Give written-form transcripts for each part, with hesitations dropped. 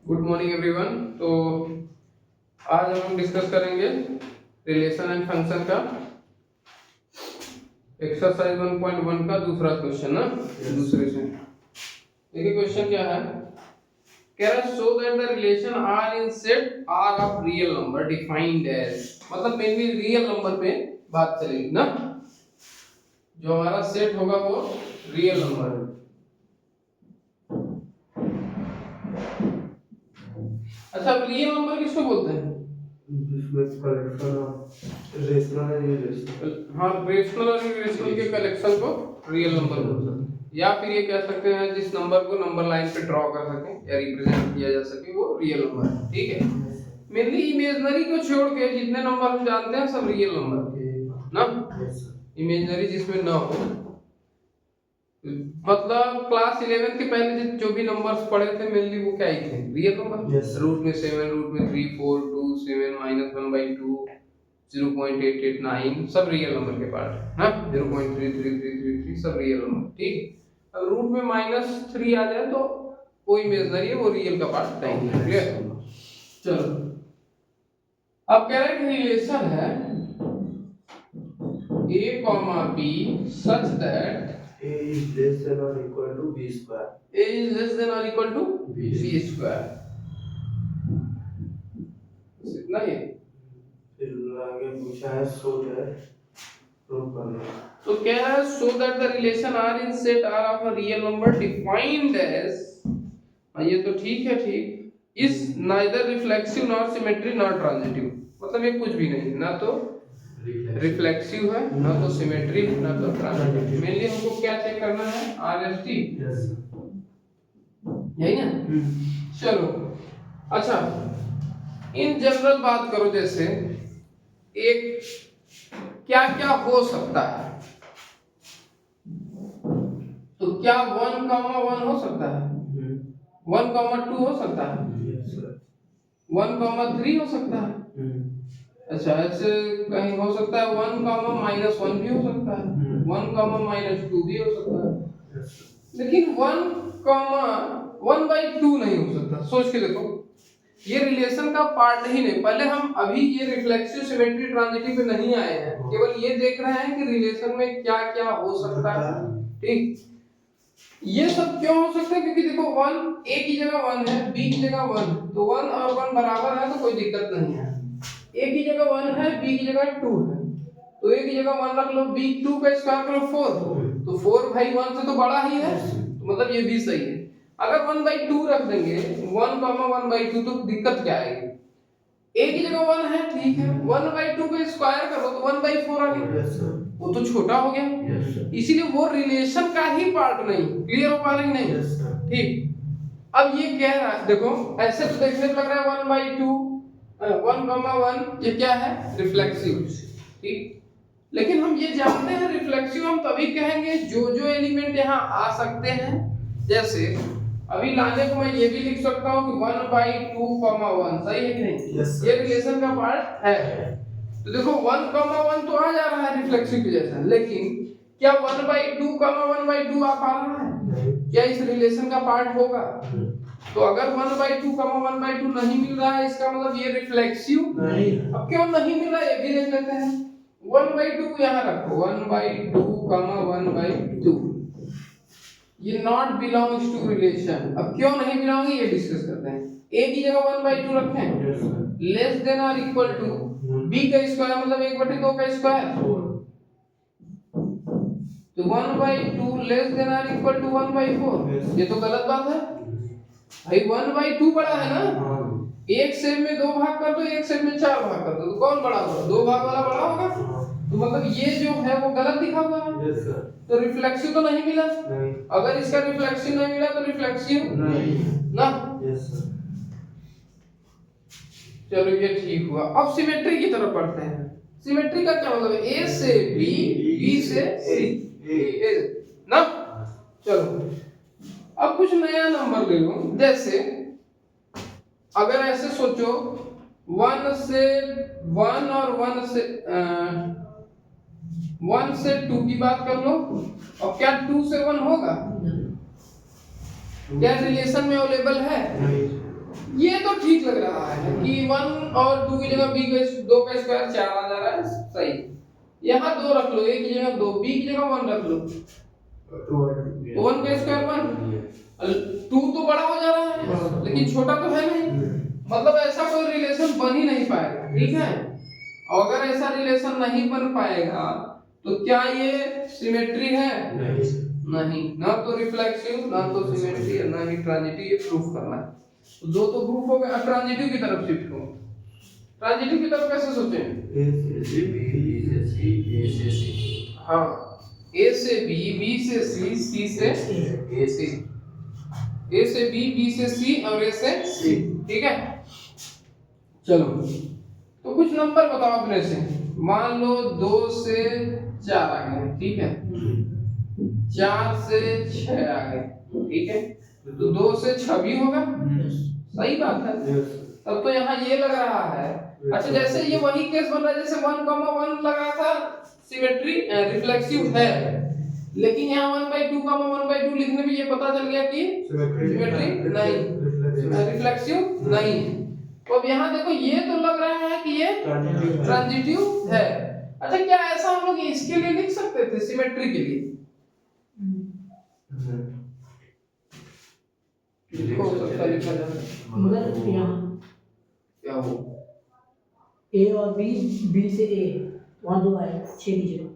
Good morning everyone. तो आज हम डिस्कस करेंगे रिलेशन एंड फंक्शन का एक्सरसाइज 1.1 का दूसरा क्वेश्चन ना दूसरे से। देखिए क्वेश्चन क्या है, कह रहा है show that the relation R in set R of real number defined as, मतलब मेनली रियल नंबर पे बात चलेगी ना, जो हमारा सेट होगा वो रियल नंबर है। अच्छा, रियल नंबर किसको बोलते हैं? हाँ, रेशनल और इरेशनल के कलेक्शन को रियल नंबर बोलते हैं, या फिर ये कह सकते हैं जिस नंबर को नंबर लाइन पे ड्रॉ कर सके या रिप्रेजेंट किया जा सके वो रियल नंबर है। ठीक है, मेनली इमेजिनरी को छोड़ के जितने नंबर हम जानते हैं सब रियल नंबर ना, इमेजिनरी जिसमें ना हो। मतलब क्लास 11 के पहले जो भी नंबर्स पढ़े थे मेनली वो क्या ही थे, रियल नंबर। रूट में 7, रूट में 3, 4, 2, 7, -1/2, 0.889 सब रियल नंबर के पार्ट है ना, 0.33333 सब रियल नंबर। ठीक, अब रूट में -3 आ जाए तो वो इमेजिनरी है, वो रियल का पार्ट नहीं है। क्लियर? चलो, अब कह रहे हैं कि रिलेशन है a, b such that A is less than or equal to B square. a is less than or equal to b square। इतना ही। फिर आगे पूछा है so that प्रूव करना। तो क्या है, so that the relation R in set R of a real number defined as, ये तो ठीक है, ठीक is neither reflexive nor symmetry nor transitive, मतलब ये कुछ भी नहीं, ना तो रिफ्लेक्सिव है ना तो सिमेट्री ना तो ट्रांजिटिव। मेनली हमको क्या चेक करना है, आरएसटी, यही ना। चलो, अच्छा इन जनरल बात करो, जैसे एक क्या क्या हो सकता है, तो क्या 1,1 हो सकता है, 1,2 हो सकता है, 1,3 हो सकता है। अच्छा, ऐसे कहीं हो सकता है 1,-1 भी हो सकता है, 1,-2 भी हो सकता है, लेकिन 1,1/2 नहीं हो सकता। सोच के देखो, ये रिलेशन का पार्ट ही नहीं। पहले हम अभी ये रिफ्लेक्सिव सिमेट्री ट्रांजिटिव पे नहीं आए हैं, केवल ये देख रहे हैं कि रिलेशन में क्या क्या हो सकता है। ठीक, ये सब क्यों हो सकता है, क्योंकि देखो 1 a की जगह 1 है, b की जगह 1, तो 1 और 1 बराबर है तो कोई दिक्कत नहीं है। a की जगह 1 है, b की जगह 2 है, तो a की जगह 1 रख लो, b 2 का स्क्वायर करो 4, तो 4 भाई 1 से तो बड़ा ही है, तो मतलब ये भी सही है। अगर 1/2 रख देंगे, 1,1/2, तो दिक्कत क्या आएगी, a की जगह 1 है, ठीक है, 1/2 का स्क्वायर करो तो 1/4 आ गया, वो तो छोटा हो गया, इसीलिए वो रिलेशन का ही पार्ट नहीं। क्लियर हो पा रही नहीं? ठीक, अब ये कह रहा है, देखो ऐसे तो देखने लग रहा है 1/2 1,1 ये क्या है, रिफ्लेक्सिव। ठीक, लेकिन हम ये जानते हैं रिफ्लेक्सिव हम तभी कहेंगे जो एलिमेंट यहाँ आ सकते हैं। जैसे अभी लाने को मैं ये भी लिख सकता हूँ कि 1/2,1, सही है कि नहीं? ये रिलेशन का पार्ट है। तो देखो 1,1 तो आ जा रहा है रिफ्लेक्सिव के जैसा, लेकिन क्या 1/2,1/2 आ पा रहा है? क्या इस रिलेशन का पार्ट होगा? तो अगर 1/2,1/2 नहीं मिल रहा है, इसका मतलब ये रिफ्लेक्सिव नहीं। अब क्यों नहीं मिल रहा है ये भी देख लेते हैं। 1/2 यहाँ रखो, 1/2,1/2 ये नॉट बिलोंग्स टू रिलेशन। अब क्यों नहीं बिलोंग ये डिस्कस करते हैं। a की जगह 1/2 रखें, लेस देन और इक्वल टू b का स्क्वायर मतलब 1/2 का स्क्वायर, तो 1/2 लेस देन और इक्वल टू 1/4। ये तो गलत बात है भाई, 1/2 बड़ा है ना। एक सेम में 2 भाग कर दो, एक सेम में 4 भाग कर दो, तो कौन बड़ा होगा? 2 भाग वाला बड़ा होगा। तो मतलब ये जो है वो गलत लिखा हुआ है। तो रिफ्लेक्सिव तो नहीं मिला। अगर इसका रिफ्लेक्सिव नहीं मिला तो रिफ्लेक्सिव नहीं ना। चलो ये ठीक हुआ। अब सिमेट्री की तरफ बढ़ते हैं। सिमेट्री का क्या मतलब है? ए से बी, बी से सी ना। चलो अब कुछ नया नंबर ले लो। जैसे अगर ऐसे सोचो 1 से 1 और 1 से 2 की बात कर लो, और क्या 2 से 1 होगा? क्या रिलेशन में अवेलेबल है? ये तो ठीक लग रहा है कि 1 और 2 की जगह b का 2 का स्क्वायर 4 आ जा रहा है, सही। यहाँ 2 रख लो, a की जगह 2, b की जगह 1 रख लो, 1 का स्क्वायर 1, 2 तो बड़ा हो जा रहा है लेकिन छोटा तो है नहीं, मतलब ऐसा कोई रिलेशन बन ही नहीं पाएगा, ठीक है। और अगर ऐसा रिलेशन नहीं बन पाएगा तो क्या ये सिमेट्री है? नहीं, ना तो रिफ्लेक्सिव, ना तो सिमेट्री, ना ही ट्रांजिटिव, ये प्रूफ करना है। तो दो तो प्रूफ हो गए, अब ट्रांजिटिव की तरफ शिफ्ट हो। ट्रांजिटिव की तरफ कैसे सोचें? A से B, B से C, A से C। हाँ, A से B, B से C, C से A से A से B, B से C और A से C, ठीक है। चलो, तो कुछ नंबर बताओ अपने से। मान लो 2 से 4 आ गए, ठीक है, 4 से 6 आ गए, ठीक है, तो 2 से 6 भी होगा, सही बात है। तब तो यहाँ ये लग रहा है, अच्छा जैसे ये वही केस बन रहा है जैसे 1,1 लगा था, सिमेट्री रिफ्लेक्सिव है, लेकिन यहाँ 1/2, 1/2 लिखने में ये पता चल गया कि सिमेट्री नहीं, रिफ्लेक्सिव नहीं है। तो अब यहाँ देखो, ये तो लग रहा है कि ये ट्रांजिटिव है। अच्छा, क्या ऐसा हम लोग इसके लिए लिख सकते थे, सिमेट्री के लिए? हो सकता है लिखा जाए, मगर यहाँ क्या हो? A और B, B से A, वहाँ 2 आए 6 की जगह।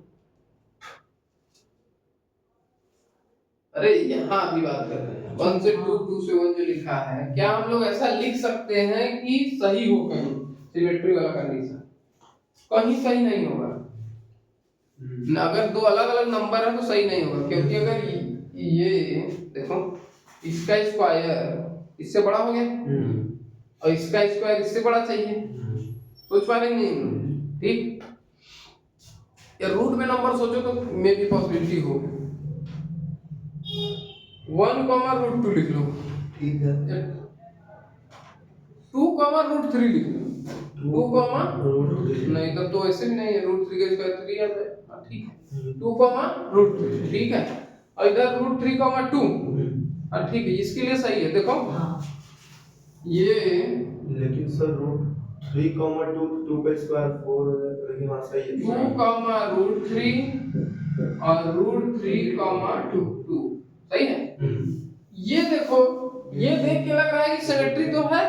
अरे यहाँ अभी बात कर रहे हैं 1 से 2, 2 से 1 जो लिखा है, क्या हम लोग ऐसा लिख सकते हैं कि सही हो कहीं सिमेट्री वाला कंडीशन? कहीं सही नहीं होगा। अगर दो अलग अलग नंबर है तो सही नहीं होगा, क्योंकि अगर ये देखो, इसका स्क्वायर इससे बड़ा हो गया और इसका स्क्वायर इससे बड़ा चाहिए, सोच पा रहे नहीं, ठीक। या रूट में नंबर सोचो तो मे भी पॉसिबिलिटी हो, 1,√2 लिख लो, ठीक है। 2,√3 लिख लो, 2, नहीं तब तो ऐसे भी नहीं है, √3 का स्क्वायर 3 आता है, ठीक है, 2,√3, ठीक है। और इधर √3,2, ठीक है, इसके लिए सही है। देखो ये, लेकिन सर √3,2 2 का स्क्वायर 4 लेकिन वहाँ सही है 2,√3 और √3,2 सही है। ये देखो, ये देख के लग रहा है कि सिमेट्री तो है,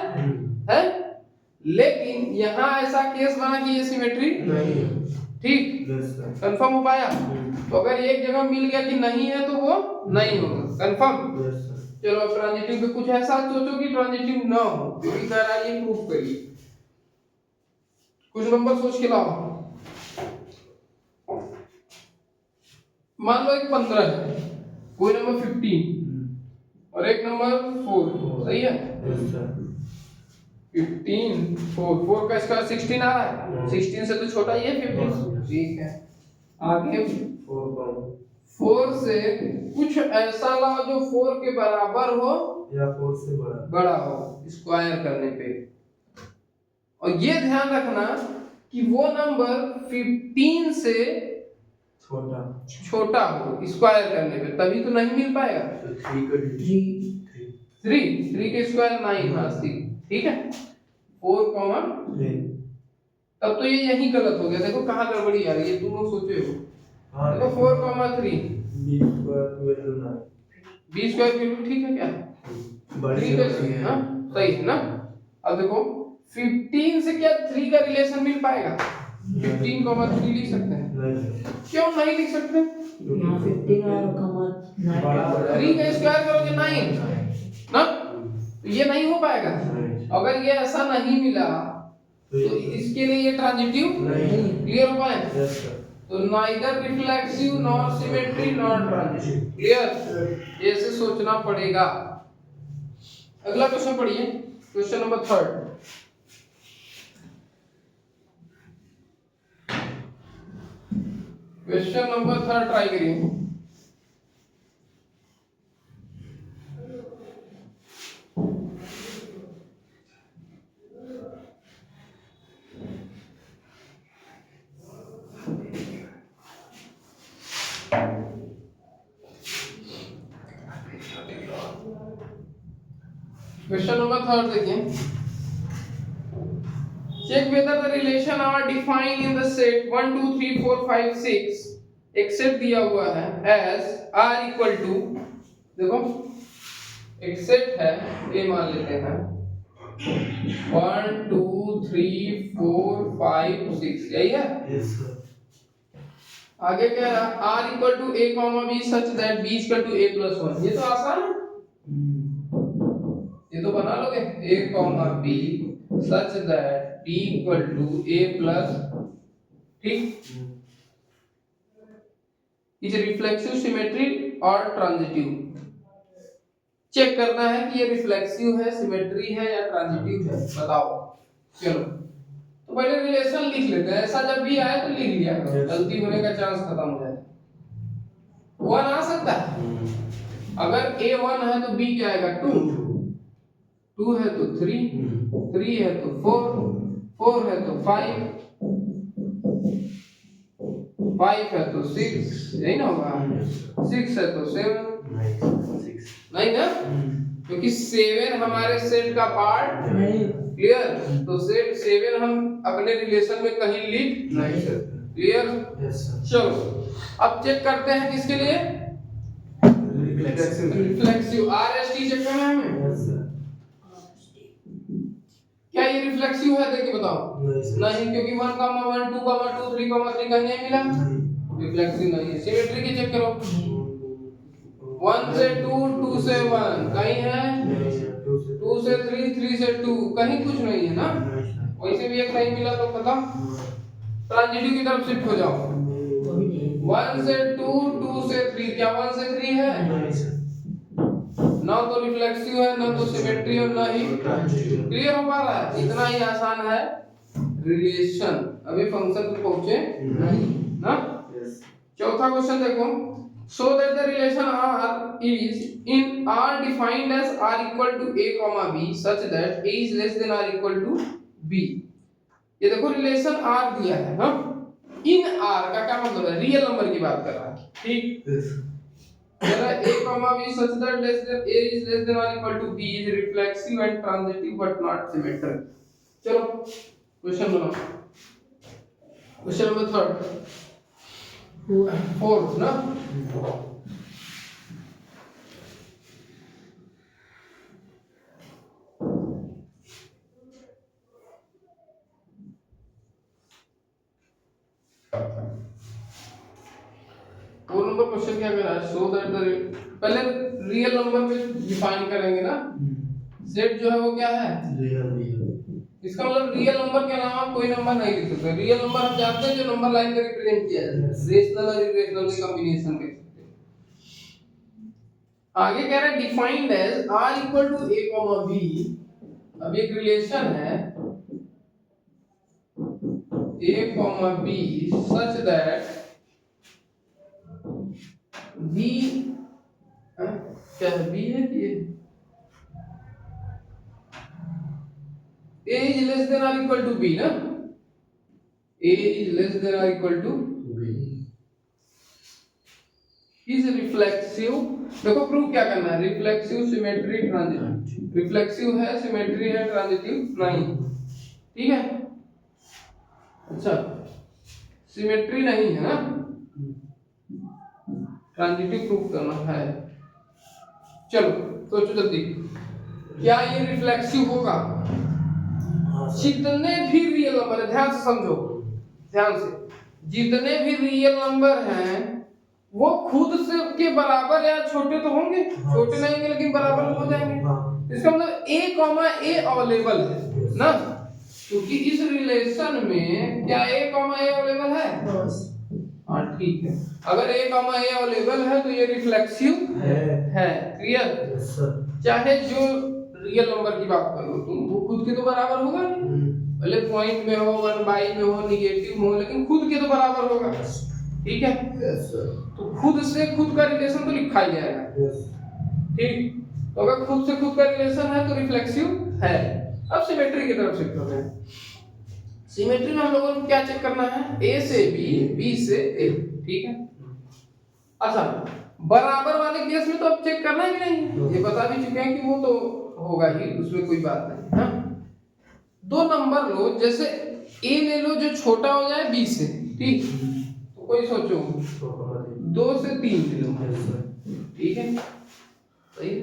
लेकिन यहाँ ऐसा केस बना कि ये सिमेट्री नहीं, ठीक, कंफर्म हो पाया। तो अगर एक जगह मिल गया कि नहीं है तो वो नहीं होगा, कंफर्म। चलो अब ट्रांजिटिव पे कुछ ऐसा सोचो कि ट्रांजिटिव ना हो, क्योंकि कह रहा है ये प्रूफ करिए। कुछ नंबर सोच के लाओ। मान लो एक 15 है, कोई नंबर 15 और एक नंबर 4, सही है। 15, 4 का स्क्वायर 16 आ रहा है, 16 से तो छोटा ही है 15, ठीक है। आगे 4 से कुछ ऐसा लाओ जो 4 के बराबर हो या 4 से बड़ा हो स्क्वायर करने पे। और ये ध्यान रखना कि वो नंबर 15 से छोटा हो स्क्वायर करने पे, तभी तो नहीं मिल पाएगा। 3 के स्क्वायर 9, ठीक है, 4,3, तब तो ये यही गलत हो गया। देखो कहाँ गड़बड़ी आ रही है, तुम लोग सोचे हो। देखो 4,3 b स्क्वायर की वैल्यू ठीक है क्या? ठीक है, हाँ सही है ना। अब देखो 15 से क्या 3 का रिलेशन मिल पाएगा? 15,3 लिख सकते हैं? क्यों नहीं लिख सकते? यहाँ 15 और कमा 9 3 का स्क्वायर करोगे 9 ना, तो ये नहीं हो पाएगा। अगर ये ऐसा नहीं मिला तो इसके लिए ये ट्रांजिटिव क्लियर हो पाए। तो neither reflexive nor symmetry nor transitive, clear. ऐसे सोचना पड़ेगा। अगला क्वेश्चन पढ़िए, question number 3। Question number 3 try करिए। क्वेश्चन नंबर 3 देखिए, check whether the relation R defined in the set 1 2 3 4 5 6, एक सेट दिया हुआ है एज आर इक्वल टू, देखो एक सेट है ए मान लेते हैं 1 2 3 4 5 6, यही है। Yes sir. आगे कह रहा R equal to A comma B such that B equal to A plus 1, ये तो आसान है, ये तो बना लोगे, A comma B such that B equal to A plus, ठीक, इज रिफ्लेक्सिव सिमेट्री और ट्रांजिटिव। चेक करना है कि ये रिफ्लेक्सिव है, सिमेट्री है या ट्रांजिटिव है, बताओ। चलो तो पहले रिलेशन लिख लेते हैं, ऐसा जब भी आए तो लिख लिया करो, गलती होने का चांस खत्म हो जाए। 1 आ सकता है, अगर a 1 है तो b क्या आएगा 2, 2 है तो 3, 3 है तो 4, 4 है तो 5, 5 है तो 6, यही ना होगा, 6 है तो 7, नहीं ना, क्योंकि 7 हमारे सेट का पार्ट नहीं, क्लियर, तो सेट 7 हम अपने रिलेशन में कहीं लिख नहीं सर। क्लियर। Yes sir. चलो अब चेक करते हैं किसके लिए, रिफ्लेक्सिव, आरएसटी चेक करना है हमें। Yes sir. क्या ये रिफ्लेक्सिव है, देखिए बताओ। नहीं, क्योंकि 1 1 2 2 3 3 कहीं नहीं मिला, रिफ्लेक्सिव नहीं है। सिमेट्री की चेक करो, 1 से 2, 2 से 1 कहीं है, 2 से 3, 3 से 2 कहीं कुछ नहीं है ना, वैसे भी एक नहीं मिला तो खत्म। ट्रांजिटिव की तरफ शिफ्ट हो जाओ, 1 से 2, 2 से 3, क्या 1 से 3 है, ना तो रिफ्लेक्सिव है, ना तो सिमेट्री और ना ही क्लियर हो पा रहा है। इतना ही आसान है रिलेशन, अभी फंक्शन पे पहुंचे नहीं ना। चौथा क्वेश्चन देखो, so that the relation R is in R defined as R equal to A comma B such that A is less than or equal to B। ये देखो रिलेशन R दिया है ना, इन R का क्या मतलब है, रियल नंबर की बात कर रहा है, ठीक। कह रहा है A comma B such that A is less than or equal to B is reflexive and transitive but not symmetric। चलो क्वेश्चन बनाओ, क्वेश्चन नंबर 3 4 ना, फोर नंबर क्वेश्चन क्या कर रहा है, सो दैट द, पहले रियल नंबर पे define करेंगे ना, सेट जो है वो क्या है रियल, इसका मतलब रियल नंबर के अलावा कोई नंबर नहीं लिख सकते। रियल नंबर हम जानते हैं जो नंबर लाइन का रिप्रेजेंट किया जाता है, रेशनल और इरेशनल के कॉम्बिनेशन के। आगे कह रहा है defined as r equal to a comma b, अब एक रिलेशन है a comma b such that b, क्या है b है कि a is less than or equal to b ना, a is less than or equal to b is reflexive। देखो proof क्या करना है, रिफ्लेक्सिव, सिमेट्री, ट्रांजिटिव। रिफ्लेक्सिव है, सिमेट्री है, ट्रांजिटिव नहीं, ठीक है। अच्छा सिमेट्री नहीं है ना, ट्रांजिटिव प्रूफ करना है। चलो सोचो जल्दी, क्या ये रिफ्लेक्सिव होगा, जितने भी रियल नंबर है, ध्यान से समझो, ध्यान से, जितने भी रियल नंबर हैं वो खुद से के बराबर या छोटे तो होंगे, छोटे नहीं होंगे लेकिन बराबर हो जाएंगे। इसका मतलब a कॉमा a अवेलेबल है ना, क्योंकि इस रिलेशन में क्या a कॉमा a अवेलेबल है, हाँ ठीक है। अगर a कॉमा a अवेलेबल है तो ये रिफ्लेक्सिव है, क्लियर। चाहे जो रियल नंबर की बात कर लो तुम, वो खुद के तो बराबर होगा नहीं, भले पॉइंट में हो, 1/, में हो, निगेटिव हो, लेकिन खुद के तो बराबर होगा, ठीक है। तो खुद से खुद का रिलेशन तो लिखा ही जाएगा, ठीक। तो अगर खुद से खुद का रिलेशन है तो रिफ्लेक्सिव है। अब सिमेट्री की तरफ शिफ्ट होते हैं। सिमेट्री में हम लोगों को क्या चेक करना है, a से b, b से a, ठीक है। अच्छा बराबर वाले केस में तो अब चेक करना ही नहीं, ये बता भी चुके हैं कि वो तो होगा ही, उसमें कोई बात नहीं है। दो नंबर लो, जैसे ए ले लो जो छोटा हो जाए बी से, ठीक, तो कोई सोचो 2 से 3 ले लो, ठीक है, सही है।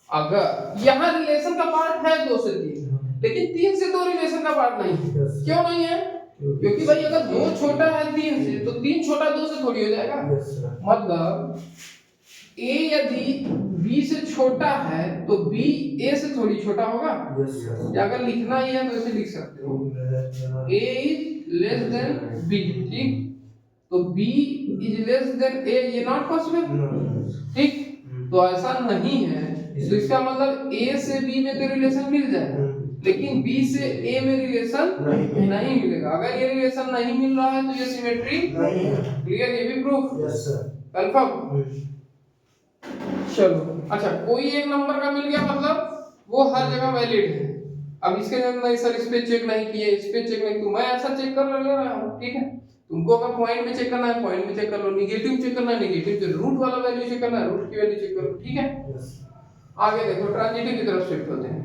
अगर यहाँ रिलेशन का पार्ट है 2 से 3, लेकिन 3 से 2 रिलेशन का पार्ट नहीं है। क्यों नहीं है? क्योंकि भाई अगर 2 छोटा है 3 से, तो 3 छोटा 2 से थोड़ी हो जाएगा। मतलब ए यदि बी से छोटा है तो बी ए से थोड़ी छोटा होगा। या अगर लिखना ही है तो ऐसे लिख सकते हो, ए इज लेस देन बी, ठीक, तो बी इज लेस देन ए, ये नॉट पॉसिबल, ठीक, तो ऐसा नहीं है। तो इसका मतलब ए से बी में तो रिलेशन मिल जाएगा, लेकिन बी से ए में रिलेशन नहीं मिलेगा। अगर ये रिलेशन नहीं मिल रहा है तो ये सिमेट्री नहीं है। क्लियर? ये भी प्रूफ? Yes sir. कंफर्म? चलो, अच्छा, कोई एक नंबर का मिल गया, मतलब वो हर जगह वैलिड है। अब इसके अंदर सर इस पे चेक नहीं किए, इस पे चेक नहीं, तो मैं ऐसा चेक कर ले रहा हूँ, ठीक है। तुमको अगर पॉइंट में चेक करना है पॉइंट में चेक कर लो, नेगेटिव चेक करना है नेगेटिव, जो रूट वाला वैल्यू चेक करना है रूट की वैल्यू चेक करो, ठीक है। आगे देखो, ट्रांजिटिव की तरफ शिफ्ट होते हैं।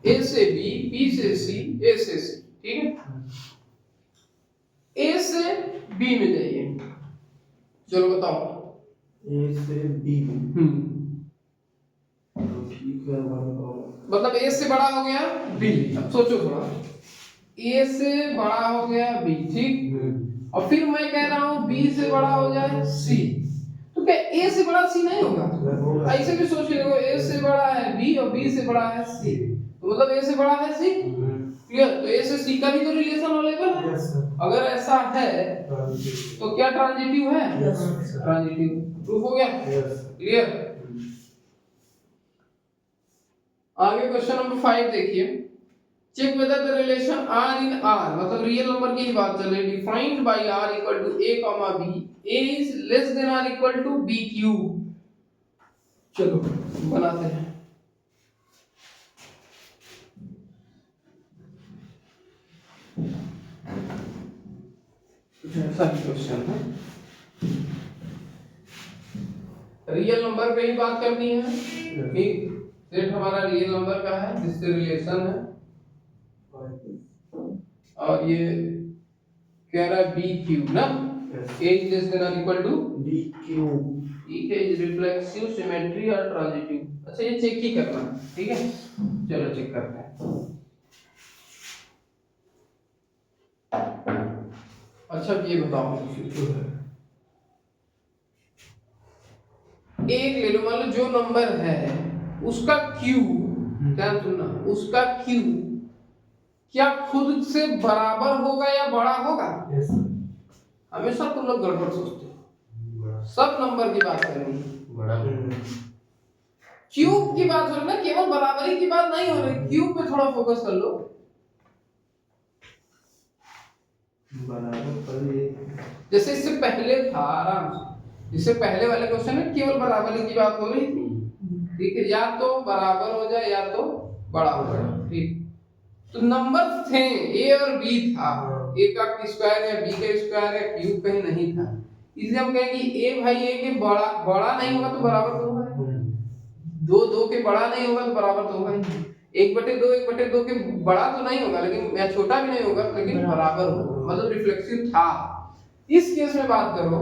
ए से बी, बी से सी, ए से सी, ठीक है। ए से बी में जाइए, चलो बताओ। ए से बी, ठीक है, मतलब ए से बड़ा हो गया बी। अब सोचो थोड़ा, ए से बड़ा हो गया बी, ठीक, और फिर मैं कह रहा हूं बी से बड़ा हो जाए सी, तो क्या ए से बड़ा सी नहीं होगा? ऐसे भी सोच लो, ए से बड़ा है बी और बी से बड़ा है सी, तो मतलब ए से बड़ा है सी। क्लियर? तो ए से सी का भी तो रिलेशन अवेलेबल है। अगर ऐसा है तो क्या ट्रांजिटिव है? ट्रांजिटिव। प्रूफ हो गया? क्लियर? आगे क्वेश्चन नंबर 5 देखिए। Check whether the relation r in r, मतलब रियल नंबर की ही बात चल रही है, defined by r equal to a, b, a is less than r equal to b cube. चलो बनाते हैं। ऐसा क्वेश्चन है, रियल नंबर पे ही बात करनी है, ठीक। सेट हमारा रियल नंबर का है जिससे रिलेशन है, और ये कह रहा है बी क्यूब ना, a इज लेस देन और इक्वल टू बी क्यूब, ठीक है। इज रिफ्लेक्सिव, सिमेट्री और ट्रांजिटिव। अच्छा, ये चेक ही करना है, ठीक है। चलो चेक करते हैं। अच्छा, ये बताओ, एक ले लो, मान लो जो नंबर है उसका क्यूब, ध्यान सुनना, उसका क्यूब क्या खुद से बराबर होगा या बड़ा होगा? हमेशा तुम लोग गड़बड़ सोचते हो, सब नंबर की बात करेंगे, बड़ा क्यूब की बात हो रही ना, केवल बराबरी की बात नहीं हो रही, क्यूब पे थोड़ा फोकस कर लो। जैसे इससे पहले था, आराम से, इससे पहले वाले क्वेश्चन में केवल बराबरी की बात हो रही थी, ठीक है, या तो बराबर हो जाए या तो बड़ा हो जाए, ठीक। तो नंबर थे ए और बी था, ए का स्क्वायर या बी का स्क्वायर या क्यूब कहीं नहीं था, इसलिए हम कहेंगे ए भाई ए के बड़ा नहीं होगा तो बराबर तो होगा, दो के बड़ा नहीं होगा तो बराबर तो होगा ही, 1/2 के बड़ा तो नहीं होगा लेकिन या छोटा भी नहीं होगा लेकिन बराबर होगा, मतलब रिफ्लेक्सिव था। इस केस में बात करो,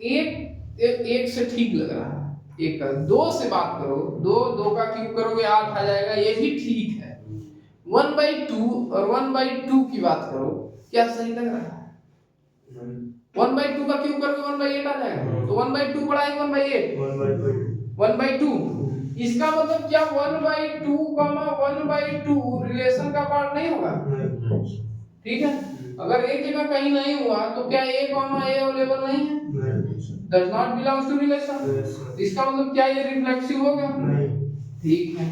एक से ठीक लग रहा है, एक का 2 से बात करो, 2 का क्यूब करोगे 8 आ जाएगा, ये भी ठीक है। 1/2 और 1/2 की बात करो, क्या सही लग रहा है? 1/2 का क्यूब करोगे 1/8 आ जाएगा, तो 1/2 बड़ा है 1/8, 1/2। इसका मतलब क्या 1/2, 1/2 रिलेशन का पार्ट नहीं होगा, ठीक है। अगर एक जगह कहीं नहीं हुआ तो क्या a, a अवेलेबल नहीं है? Does not belongs to relation। इसका मतलब क्या ये रिफ्लेक्सिव होगा? ठीक है।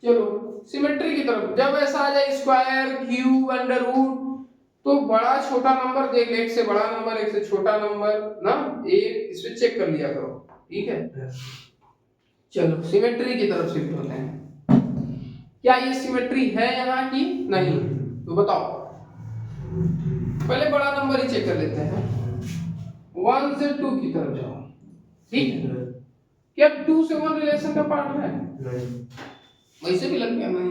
चलो सिमेट्री की तरफ, जब ऐसा आ जाए स्क्वायर, क्यूब, अंडर रूट, तो बड़ा छोटा नंबर देख ले, एक से बड़ा नंबर एक से छोटा नंबर ना, एक इस पे चेक कर लिया करो, ठीक है। चलो सिमेट्री की तरफ शिफ्ट होते हैं। क्या ये सिमेट्री है यहाँ की? नहीं, तो बताओ। पहले बड़ा नंबर ही चेक कर लेते हैं, 1 से 2 की तरफ जाओ, ठीक है। क्या 2 से 1 रिलेशन का पार्ट है? वैसे भी लग गया नहीं,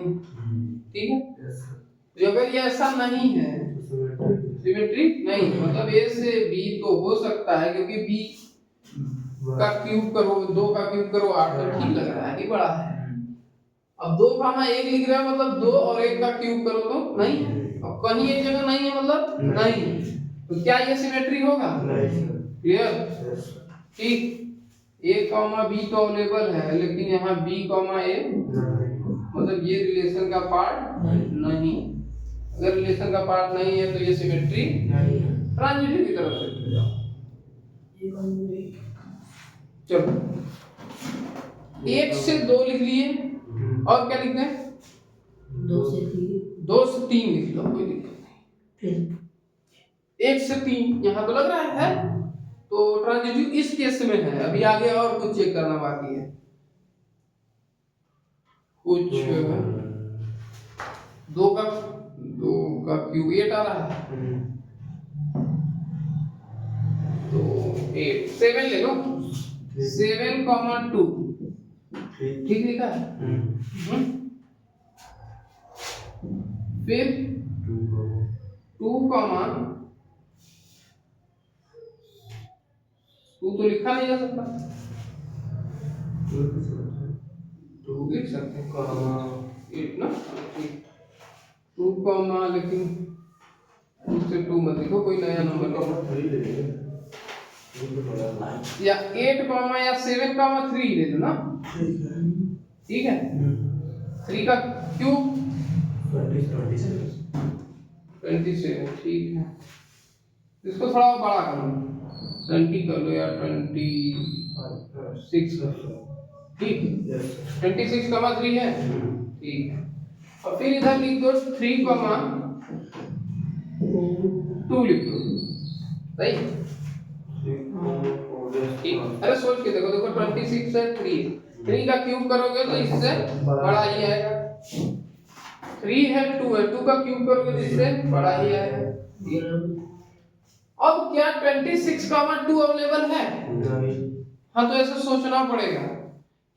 ठीक है। Yes sir. जो अगर ये ऐसा नहीं है, सिमेट्रिक नहीं है, मतलब ए से बी तो हो सकता है, क्योंकि बी का क्यूब करो, 2 का क्यूब करो 8, तो ठीक लग रहा है, ये बड़ा है। अब 2 का 1 लिख रहे हो, मतलब 2 और 1 का क्यूब करो तो नहीं है। अब कहीं एक जगह नहीं है, मतलब नहीं, तो क्या ये सिमेट्री होगा? नहीं सर। क्लियर? Yes sir. ठीक, a कॉमा b तो अवेलेबल है, लेकिन यहाँ b कॉमा a मतलब ये रिलेशन का पार्ट नहीं। अगर रिलेशन का पार्ट नहीं है तो ये सिमेट्री नहीं है। ट्रांजिटिव की तरफ से जाओ। चलो 1 से 2 लिख लिए, और क्या लिखते हैं? 2 से 3, 2 से 3 लिख लो, कोई दिक्कत नहीं। फिर 1 से 3 यहाँ तो लग रहा है, तो ट्रांजिटिव इस केस में है। अभी आगे और कुछ चेक करना बाकी है, कुछ 2 का क्यूब 8 आ रहा है, तो 8 7 ले लो, 7,2 ठीक लिखा है। फिर 2 तो लिखा नहीं जा सकता, 2 लिख सकते हैं, 8 ना, 2 लेकिन 2 से 2 मत लिखो, कोई नया नंबर लो, या 8 या 7,3 ले लो ना, ठीक है। 3 का क्यूब 27, ठीक है। इसको थोड़ा और बड़ा कर लो, 20 कर लो या 26 कर लो, ठीक। 26,3 है, ठीक है। और फिर इधर लिख दो 3,2 लिख दो, सही। ठीक, अरे सोच के देखो, 26 है, 3 का क्यूब करोगे तो इससे बड़ा ही आएगा। 3 है, 2 है, 2 का क्यूब करोगे तो इससे बड़ा ही आएगा। अब क्या 26,2 अवेलेबल है? हाँ, तो ऐसे सोचना पड़ेगा,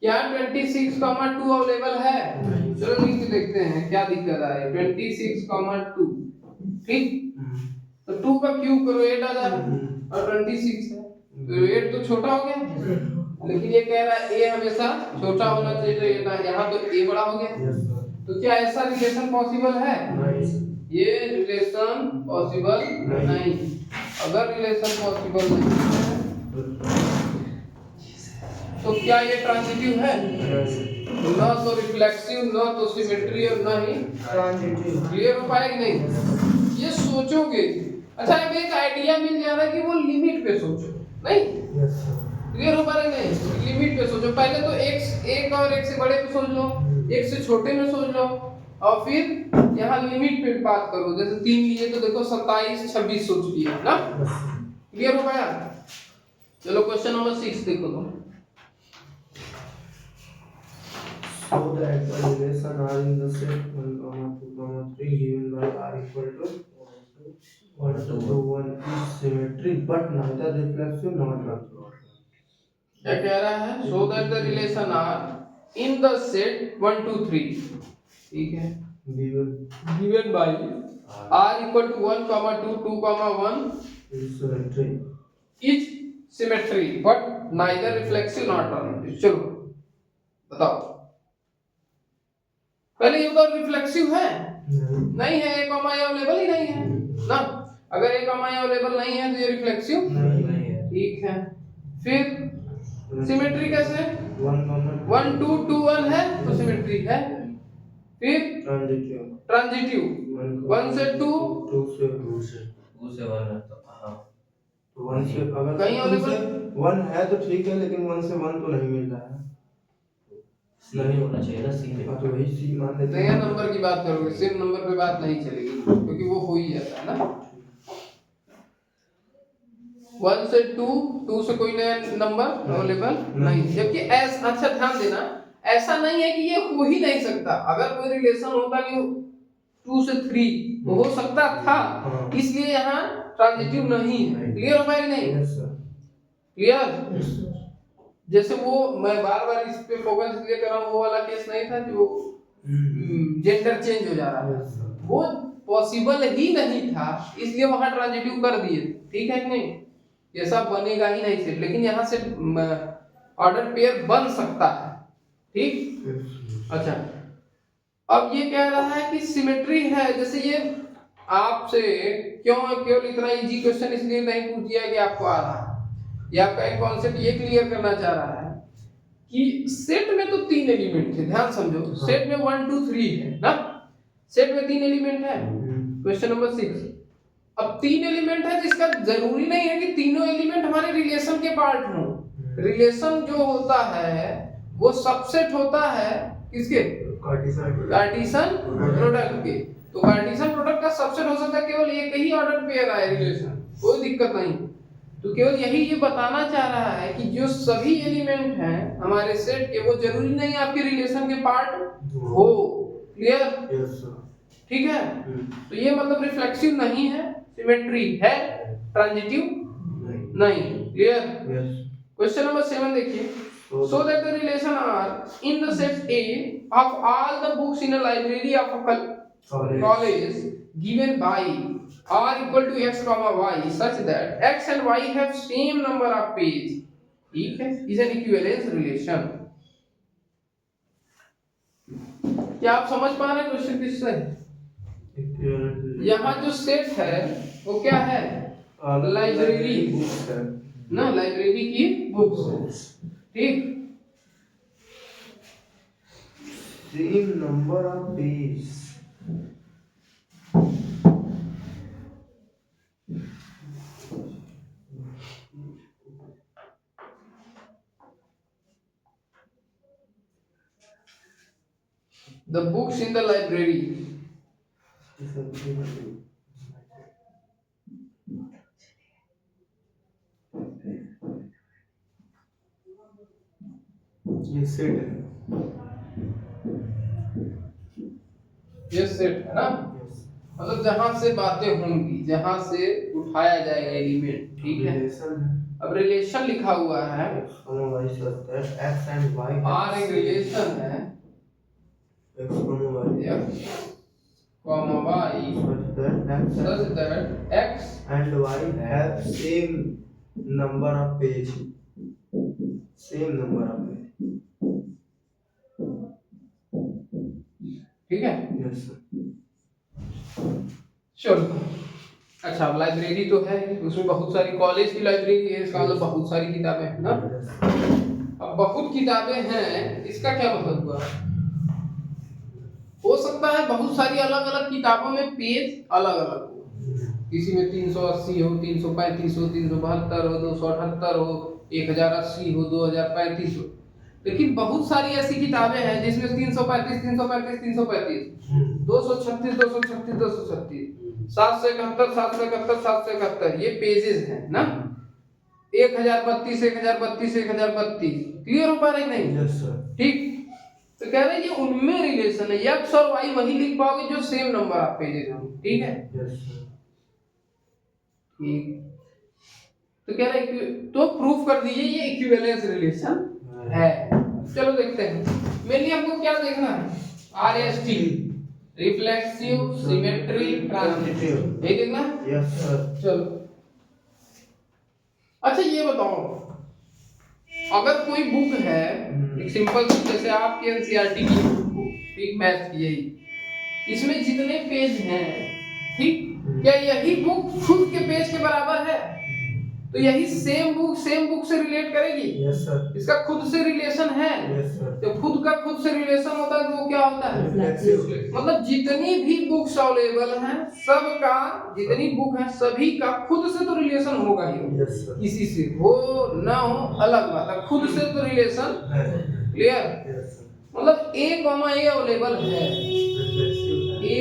क्या 26,2 अवेलेबल है? चलो लिख के देखते हैं क्या दिक्कत आ रही है। 26,2, ठीक, तो 2 का क्यूब करो 8 आ जाएगा, और 26 है, तो 8 तो छोटा हो गया, लेकिन ये कह रहा है a हमेशा छोटा होना चाहिए, तो यहाँ तो a बड़ा हो गया। तो क्या ऐसा रिलेशन पॉसिबल है? ये रिलेशन पॉसिबल नहीं। अगर रिलेशन पॉसिबल नहीं है तो क्या ये ट्रांजिटिव है? ना तो रिफ्लेक्सिव, ना तो सिमेट्री, और ना ही ट्रांजिटिव। क्लियर हो पाएगा कि नहीं? ये सोचोगे, अच्छा अब एक आइडिया मिल जा रहा है कि वो लिमिट पे सोचो, नहीं? क्लियर हो पा रहा है नहीं? लिमिट पे सोचो, पहले तो एक और एक से बड़े पे सोच लो, एक से छोटे में सोच लो, और फिर यहाँ लिमिट पे बात करो। जैसे 3 लिए तो देखो 27, 26 सोच लिया ना। क्लियर हो पाया? चलो क्वेश्चन नंबर 6 देखो तुम। So that the relation R in the set 1, 2, 3 given by R equal to 1 to 1 is symmetric but neither reflexive nor transform. क्या कह रहा है? So that the relation R in the set 1, 2, 3, ठीक है, given by R equal to 1, 2, 2, 1 is symmetric. is symmetry but neither reflexive nor transform. चलो बताओ, पहले ये बताओ रिफ्लेक्सिव है? नहीं है, एक कॉमा अवेलेबल ही नहीं है ना। अगर एक कॉमा अवेलेबल नहीं है तो ये रिफ्लेक्सिव नहीं है, ठीक है। फिर सिमेट्री कैसे? 1, 2, 2, 1 है तो सिमेट्री है। फिर ट्रांजिटिव 1 से 2, 2 से 1 है तो हाँ, तो 1 से अगर कहीं अवेलेबल 1 है तो ठीक है, लेकिन 1 से 1 तो नहीं मिल रहा है, नहीं होना चाहिए ना, सी में। तो वही सी मान लेते नया नंबर की बात करोगे, सेम नंबर पे बात नहीं चलेगी, क्योंकि वो हो ही जाता है ना। 1 से 2, 2 से कोई नया नंबर अवेलेबल नहीं, जबकि ऐसा, अच्छा ध्यान देना, ऐसा नहीं है कि ये हो ही नहीं सकता। अगर कोई रिलेशन होता कि 2 से 3 तो हो सकता था, इसलिए यहाँ ट्रांजिटिव नहीं है। क्लियर हो पाएगा नहीं? क्लियर? जैसे वो, मैं बार बार इस पे फोकस इसलिए कर रहा हूँ, वो वाला केस नहीं था जो जेंडर चेंज हो जा रहा है, वो पॉसिबल ही नहीं था, इसलिए वहां ट्रांजिटिव कर दिए। ठीक है कि नहीं, ये सब बनेगा ही नहीं सिर्फ, लेकिन यहाँ से ऑर्डर पेयर बन सकता है। ठीक, अच्छा अब ये कह रहा है कि सिमेट्री है, जैसे ये आपसे क्यों केवल इतना इजी क्वेश्चन इसलिए नहीं पूछ दिया कि आपको आ रहा है, ये आपका एक कॉन्सेप्ट ये क्लियर करना चाह रहा है कि सेट में तो 3 एलिमेंट थे, ध्यान समझो, सेट में 1 2 3 है ना, सेट में 3 एलिमेंट है। क्वेश्चन नंबर 6, अब 3 एलिमेंट है, जिसका जरूरी नहीं है कि तीनों एलिमेंट हमारे रिलेशन के पार्ट हो। रिलेशन जो होता है वो सबसेट होता है किसके, कार्टेशियन प्रोडक्ट के। तो कार्टेशियन प्रोडक्ट का सबसेट हो सकता है केवल एक ही ऑर्डर पेयर आए रिलेशन, कोई दिक्कत नहीं। तो केवल यही ये बताना चाह रहा है कि जो सभी एलिमेंट हैं हमारे सेट के, वो जरूरी नहीं आपके रिलेशन के पार्ट हो। क्लियर, ठीक है। तो ये मतलब रिफ्लेक्सिव नहीं है, सिमेट्री है, ट्रांजिटिव नहीं। क्लियर। क्वेश्चन नंबर 7 देखिए, so that the relation are in the set A of all the books in a library of a college given by r equal to x comma y such that x and y have same number of page, ठीक है, is an equivalence relation। क्या आप समझ पा रहे हैं question किससे? यहाँ जो सेट है वो क्या है, लाइब्रेरी ना, लाइब्रेरी की बुक्स। ठीक, same number of page, the books in the library, ये सेट है, ये सेट है ना, मतलब जहां से बातें होंगी, जहां से उठाया जाएगा एलिमेंट। ठीक है, अब रिलेशन लिखा हुआ है, x and y r एक रिलेशन है, x comma y x comma y such that x and y have same number of page, same number of page। ठीक है, यस चलो। अच्छा, अब लाइब्रेरी तो है, उसमें बहुत सारी, कॉलेज की लाइब्रेरी है, इसका मतलब बहुत सारी किताबें हैं ना। अब बहुत किताबें हैं, इसका क्या मतलब हुआ, हो सकता है बहुत सारी अलग अलग किताबों में पेज अलग अलग हो, किसी में 380 हो, 335 हो, 372 हो, 278 हो, 1080 हो, 2035 हो, लेकिन बहुत सारी ऐसी किताबें हैं जिसमें 335 335 335 236 236 236 771 771 771 ये पेजेस हैं ना, 1032 1032 1032। क्लियर हो पा रहा है नहीं? Yes sir. ठीक, तो कह रहे हैं ये उनमें रिलेशन है, x और y वही लिख पाओगे जो सेम नंबर ऑफ पेजेस हों। ठीक है, यस सर। ठीक, तो कह रहे हैं तो प्रूफ कर दीजिए ये इक्विवेलेंस रिलेशन है। चलो देखते हैं, मेनली हमको क्या देखना है, RST, रिफ्लेक्सिव, सिमेट्री, ट्रांजिटिव, यही देखना है। Yes sir. चलो, अच्छा ये बताओ, अगर कोई बुक है, एक सिंपल सी, जैसे आपके एनसीईआरटी की बुक हो, ठीक, मैथ्स की, यही, इसमें जितने पेज हैं, ठीक, क्या यही बुक खुद के पेज के बराबर है? तो यही सेम बुक से रिलेट करेगी? Yes sir. इसका खुद से रिलेशन है। Yes sir. जब खुद का खुद से रिलेशन होता है तो वो क्या होता है, रिफ्लेक्सिव। मतलब जितनी भी बुक्स अवेलेबल हैं, सबका, जितनी बुक है सभी का खुद से तो रिलेशन होगा ही, यस सर। किसी से हो ना हो अलग बात है, खुद से तो रिलेशन। क्लियर? Yes sir. मतलब a, a अवेलेबल है, रिफ्लेक्सिव है।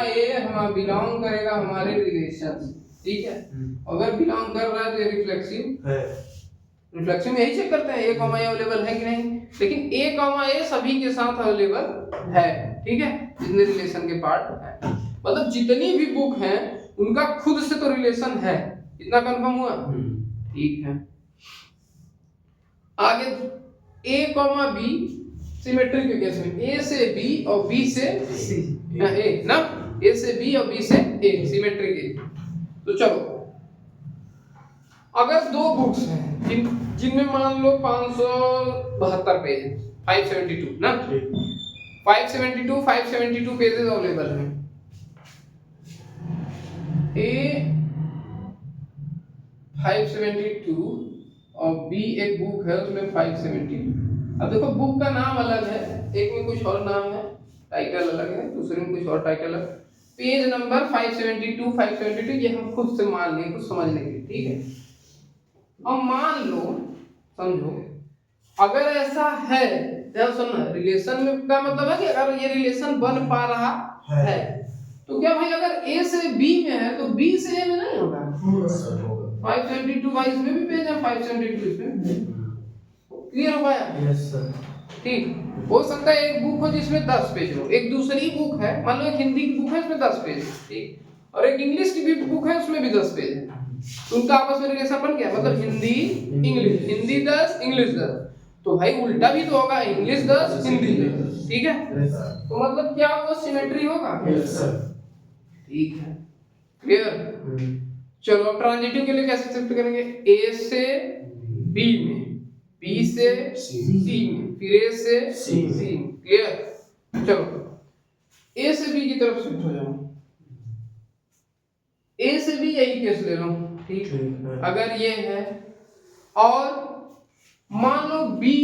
a, हम बिलोंग करेगा हमारे रिलेशन से। ठीक है, अगर बिलोंग कर रहा है तो ये रिफ्लेक्सिव है। रिफ्लेक्सिव में यही चेक करते हैं a, a अवेलेबल है कि नहीं, लेकिन a, सभी के साथ अवेलेबल है। ठीक है, जितने रिलेशन के पार्ट है, मतलब जितनी भी बुक हैं उनका खुद से तो रिलेशन है, इतना कंफर्म हुआ? ठीक है, आगे a, b सिमेट्री के केस में ए से बी और बी से सी ए ना, ए से बी और बी से ए सिमेट्री के। तो चलो अगर दो बुक्स हैं जिनमें मान लो 572 पेज है, 572 ना, 572 पेजेस अवेलेबल हैं। ए 572 और बी एक बुक है उसमें 572। अब देखो बुक का नाम अलग है, एक में कुछ और नाम है, टाइटल अलग है, दूसरे में कुछ और टाइटल है। पेज नंबर 572 ये हम खुद से मान लें कुछ समझने के लिए, ठीक है। अब मान लो, समझो, अगर ऐसा है, ध्यान सुनना, रिलेशन में का मतलब है कि अगर ये रिलेशन बन पा रहा है तो क्या भाई अगर ए से बी में है तो बी से ए में नहीं होगा? 572 भाई इसमें भी पेज है, 572 इसमें। क्लियर हो पाया? Yes sir. ठीक, हो सकता है एक बुक हो जिसमें 10 पेज हो, एक दूसरी बुक है, मान लो एक हिंदी की बुक है उसमें 10 पेज है, ठीक, और एक इंग्लिश की भी बुक है उसमें भी 10 पेज है। तो उनका आपस में रिलेशन बन गया, मतलब हिंदी इंग्लिश, हिंदी 10 इंग्लिश 10। तो भाई उल्टा भी तो होगा, इंग्लिश 10 हिंदी 10, ठीक है। तो मतलब क्या वो सिमेट्री होगा? Yes sir. ठीक है, क्लियर। चलो अब ट्रांजिटिव के लिए कैसे शिफ्ट करेंगे? ए से बी में, बी से सी में, फिर ए से सी में। क्लियर। चलो ए से बी की तरफ शिफ्ट हो जाओ, ए से बी यही केस ले लो, ठीक है। अगर ये है और मान लो बी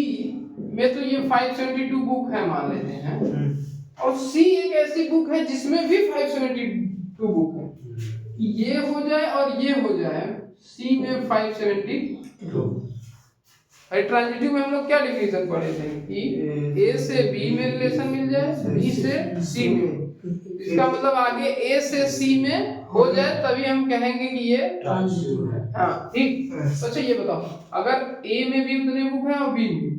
में तो ये 572 बुक है मान लेते हैं, और सी एक ऐसी बुक है जिसमें भी 572 बुक है, ये हो जाए और ये हो जाए, सी में 572। ट्रांजिटिव में हम लोग क्या डिफिनेशन पढ़े थे कि ए से बी में रिलेशन मिल जाए, बी से सी में, इसका मतलब आगे ए से सी में हो जाए तभी हम कहेंगे कि ये ट्रांजिटिव है। हाँ ठीक। अच्छा ये बताओ, अगर ए में भी उतने बुक हैं और बी में,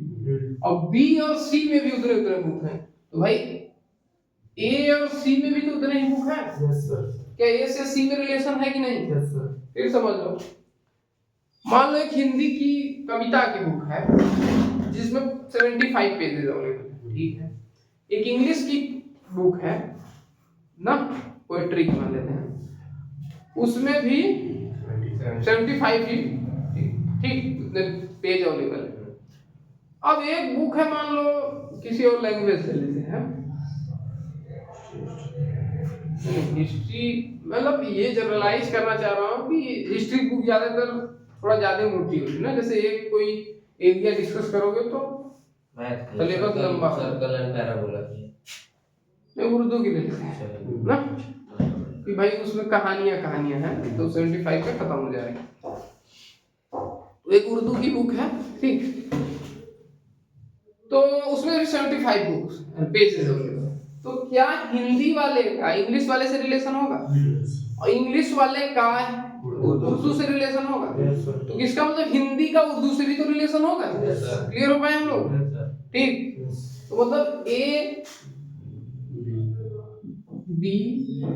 और बी और सी में भी उतने उतने बुक हैं, तो भाई ए और सी में भी तो उतने ही बुक हैं। Yes sir. क्या ए से सी में रिलेशन है कि नहीं? Yes sir. फिर समझ लो, मान लो एक हिंदी की कविता की बुक है जिसमें 75 पेजेस अवेलेबल है, ठीक है। एक इंग्लिश की बुक है ना, पोएट्री की मान लेते हैं, उसमें भी 75 ही, ठीक, उतने पेज अवेलेबल है। अब एक बुक है मान लो किसी और लैंग्वेज से लेते हैं, हिस्ट्री, मतलब ये जनरलाइज करना चाह रहा हूँ कि हिस्ट्री बुक ज्यादातर थोड़ा ज्यादा मोटी होती है ना, जैसे एक कोई एरिया डिस्कस करोगे तो सिलेबस लंबा, सर्कल एंड पैराबोला की मैं उर्दू की ले लेते हैं ना, कि भाई उसमें कहानियां हैं, तो 75 पे खत्म हो जाएगा। तो एक उर्दू की बुक है, ठीक, तो उसमें भी 75 बुक्स पेजेस अवेलेबल। तो क्या हिंदी वाले का इंग्लिश वाले से रिलेशन होगा? और इंग्लिश वाले का उर्दू से रिलेशन होगा? तो किसका मतलब हिंदी का उर्दू से भी तो रिलेशन होगा। क्लियर हो पाए हम लोग? ठीक, तो मतलब ए बी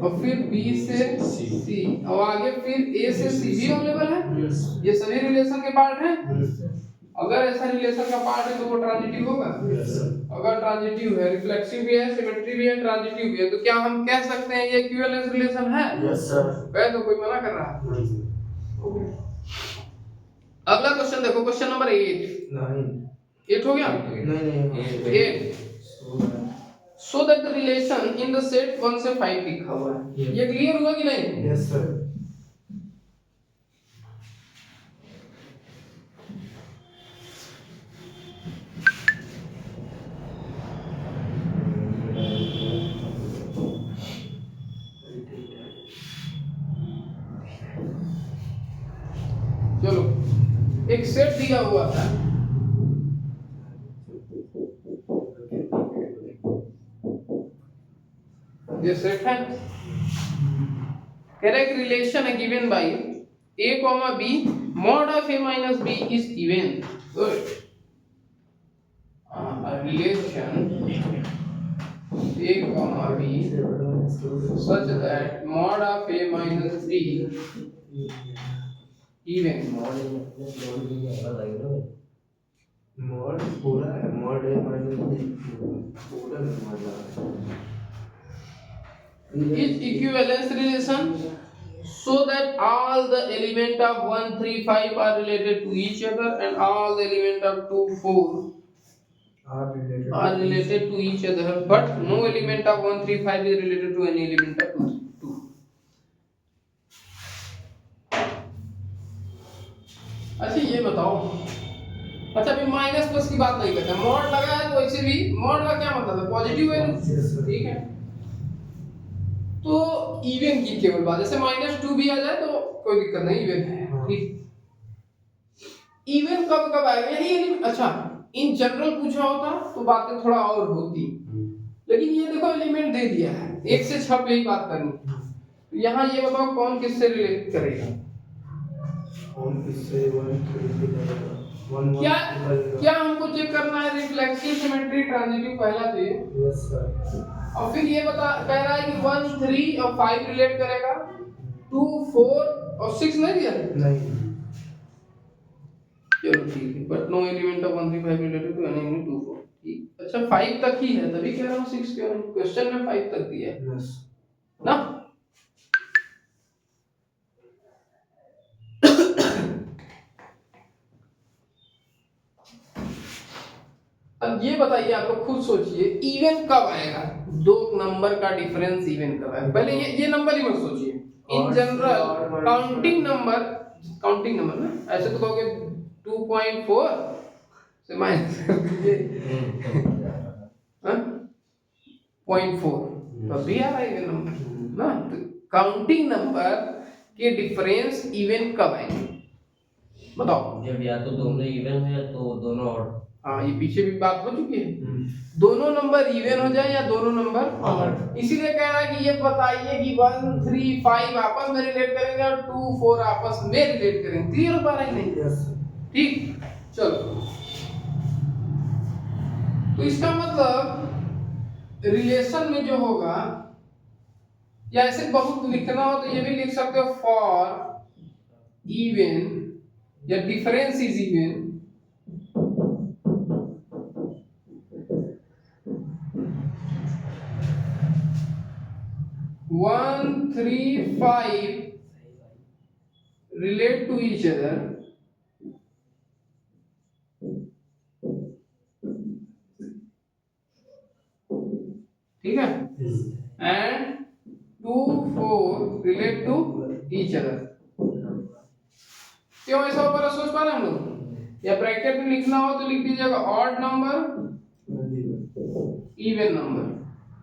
और फिर बी से सी और आगे फिर ए से सी भी अवेलेबल है, ये सभी रिलेशन के पार्ट हैं। अगर ऐसा रिलेशन का पार्ट है तो वो ट्रांजिटिव होगा। अगर ट्रांजिटिव है, रिफ्लेक्सिव भी है, सिमेट्री भी है, ट्रांजिटिव भी है, तो क्या हम कह सकते हैं ये इक्विवेलेंस रिलेशन है? Yes sir. कहे तो कोई मना कर रहा है? अगला क्वेश्चन देखो, क्वेश्चन नंबर 8 हो गया? नहीं 8 so that the relation in the set 1 से 5 लिखा हुआ है, ये क्लियर हुआ कि नहीं? Yes sir. चलो, एक सेट दिया हुआ था, ये सेट है, करेक्ट रिलेशन है given by a comma b mod of a minus b is given. Good. A relation a comma b such that mod of a minus b given mod पूरा है, mod ए minus B पूरा में mod लगा is equivalence relation so that all the element of 1 3 5 are related to each other and all the element of 2 4 are related to each other but no element of 1 3 5 is related to any element of 2 2 अच्छा ये बताओ, अच्छा अभी minus plus की बात नहीं करते, mod लगा है तो वैसे भी मॉड का क्या मतलब है, पॉजिटिव है, ठीक है। तो इवन की केवल बात, जैसे -2 भी आ जाए तो कोई दिक्कत नहीं, इवन है, ठीक। इवन कब कब आएगा यही, अच्छा इन जनरल पूछा होता तो बातें थोड़ा और होती, लेकिन ये देखो एलिमेंट दे दिया है 1 से 6 पे ही बात करनी। तो यहाँ ये बताओ कौन किससे रिलेट करेगा, कौन किससे 1 3 करेगा, 1 क्या क्या हमको चेक करना है, रिफ्लेक्सिव सिमेट्री ट्रांजिटिव पहला तो ये, यस सर। और फिर ये बता कह रहा है कि 1 3 और 5 रिलेट करेगा, 2 4 और 6 नहीं दिया, नहीं, चलो ठीक है, but no element of 1 3 5 related to any 2 4, ठीक। अच्छा 5 तक ही है, तभी कह रहा हूँ 6 क्यों नहीं, क्वेश्चन में 5 तक दिया है यस ना। अब ये बताइए, आप लोग खुद सोचिए इवन कब आएगा, दो नंबर का डिफरेंस इवन कब आएगा। पहले ये नंबर ही मत सोचिए, इन जनरल काउंटिंग नंबर ना, ऐसे तो कहोगे 2.4 से माइनस कर दीजिए 0.4 तो भी आ रहा है इवन नंबर ना। तो काउंटिंग नंबर के डिफरेंस इवन कब आएंगे बताओ। जब या तो दोनों इवन है तो दोनों ऑड। हाँ ये पीछे भी बात हो चुकी है, दोनों नंबर इवन हो जाए या दोनों नंबर ऑड। इसीलिए कह रहा है कि ये बताइए कि 1 3 5 आपस में रिलेट करेंगे और 2 4 आपस में रिलेट करेंगे, क्लियर हो पा रहा है नहीं, ठीक। चलो तो इसका मतलब रिलेशन में जो होगा, या ऐसे बहुत लिखना हो तो ये भी लिख सकते हो फॉर इवन या difference is even, one 3 5 relate to each other ठीक है, and 2 4 relate to each other। क्यों ऐसा ऊपर सोच पा रहे हैं हम लोग, या ब्रैकेट में लिखना हो तो लिख दीजिएगा ऑड नंबर इवन नंबर।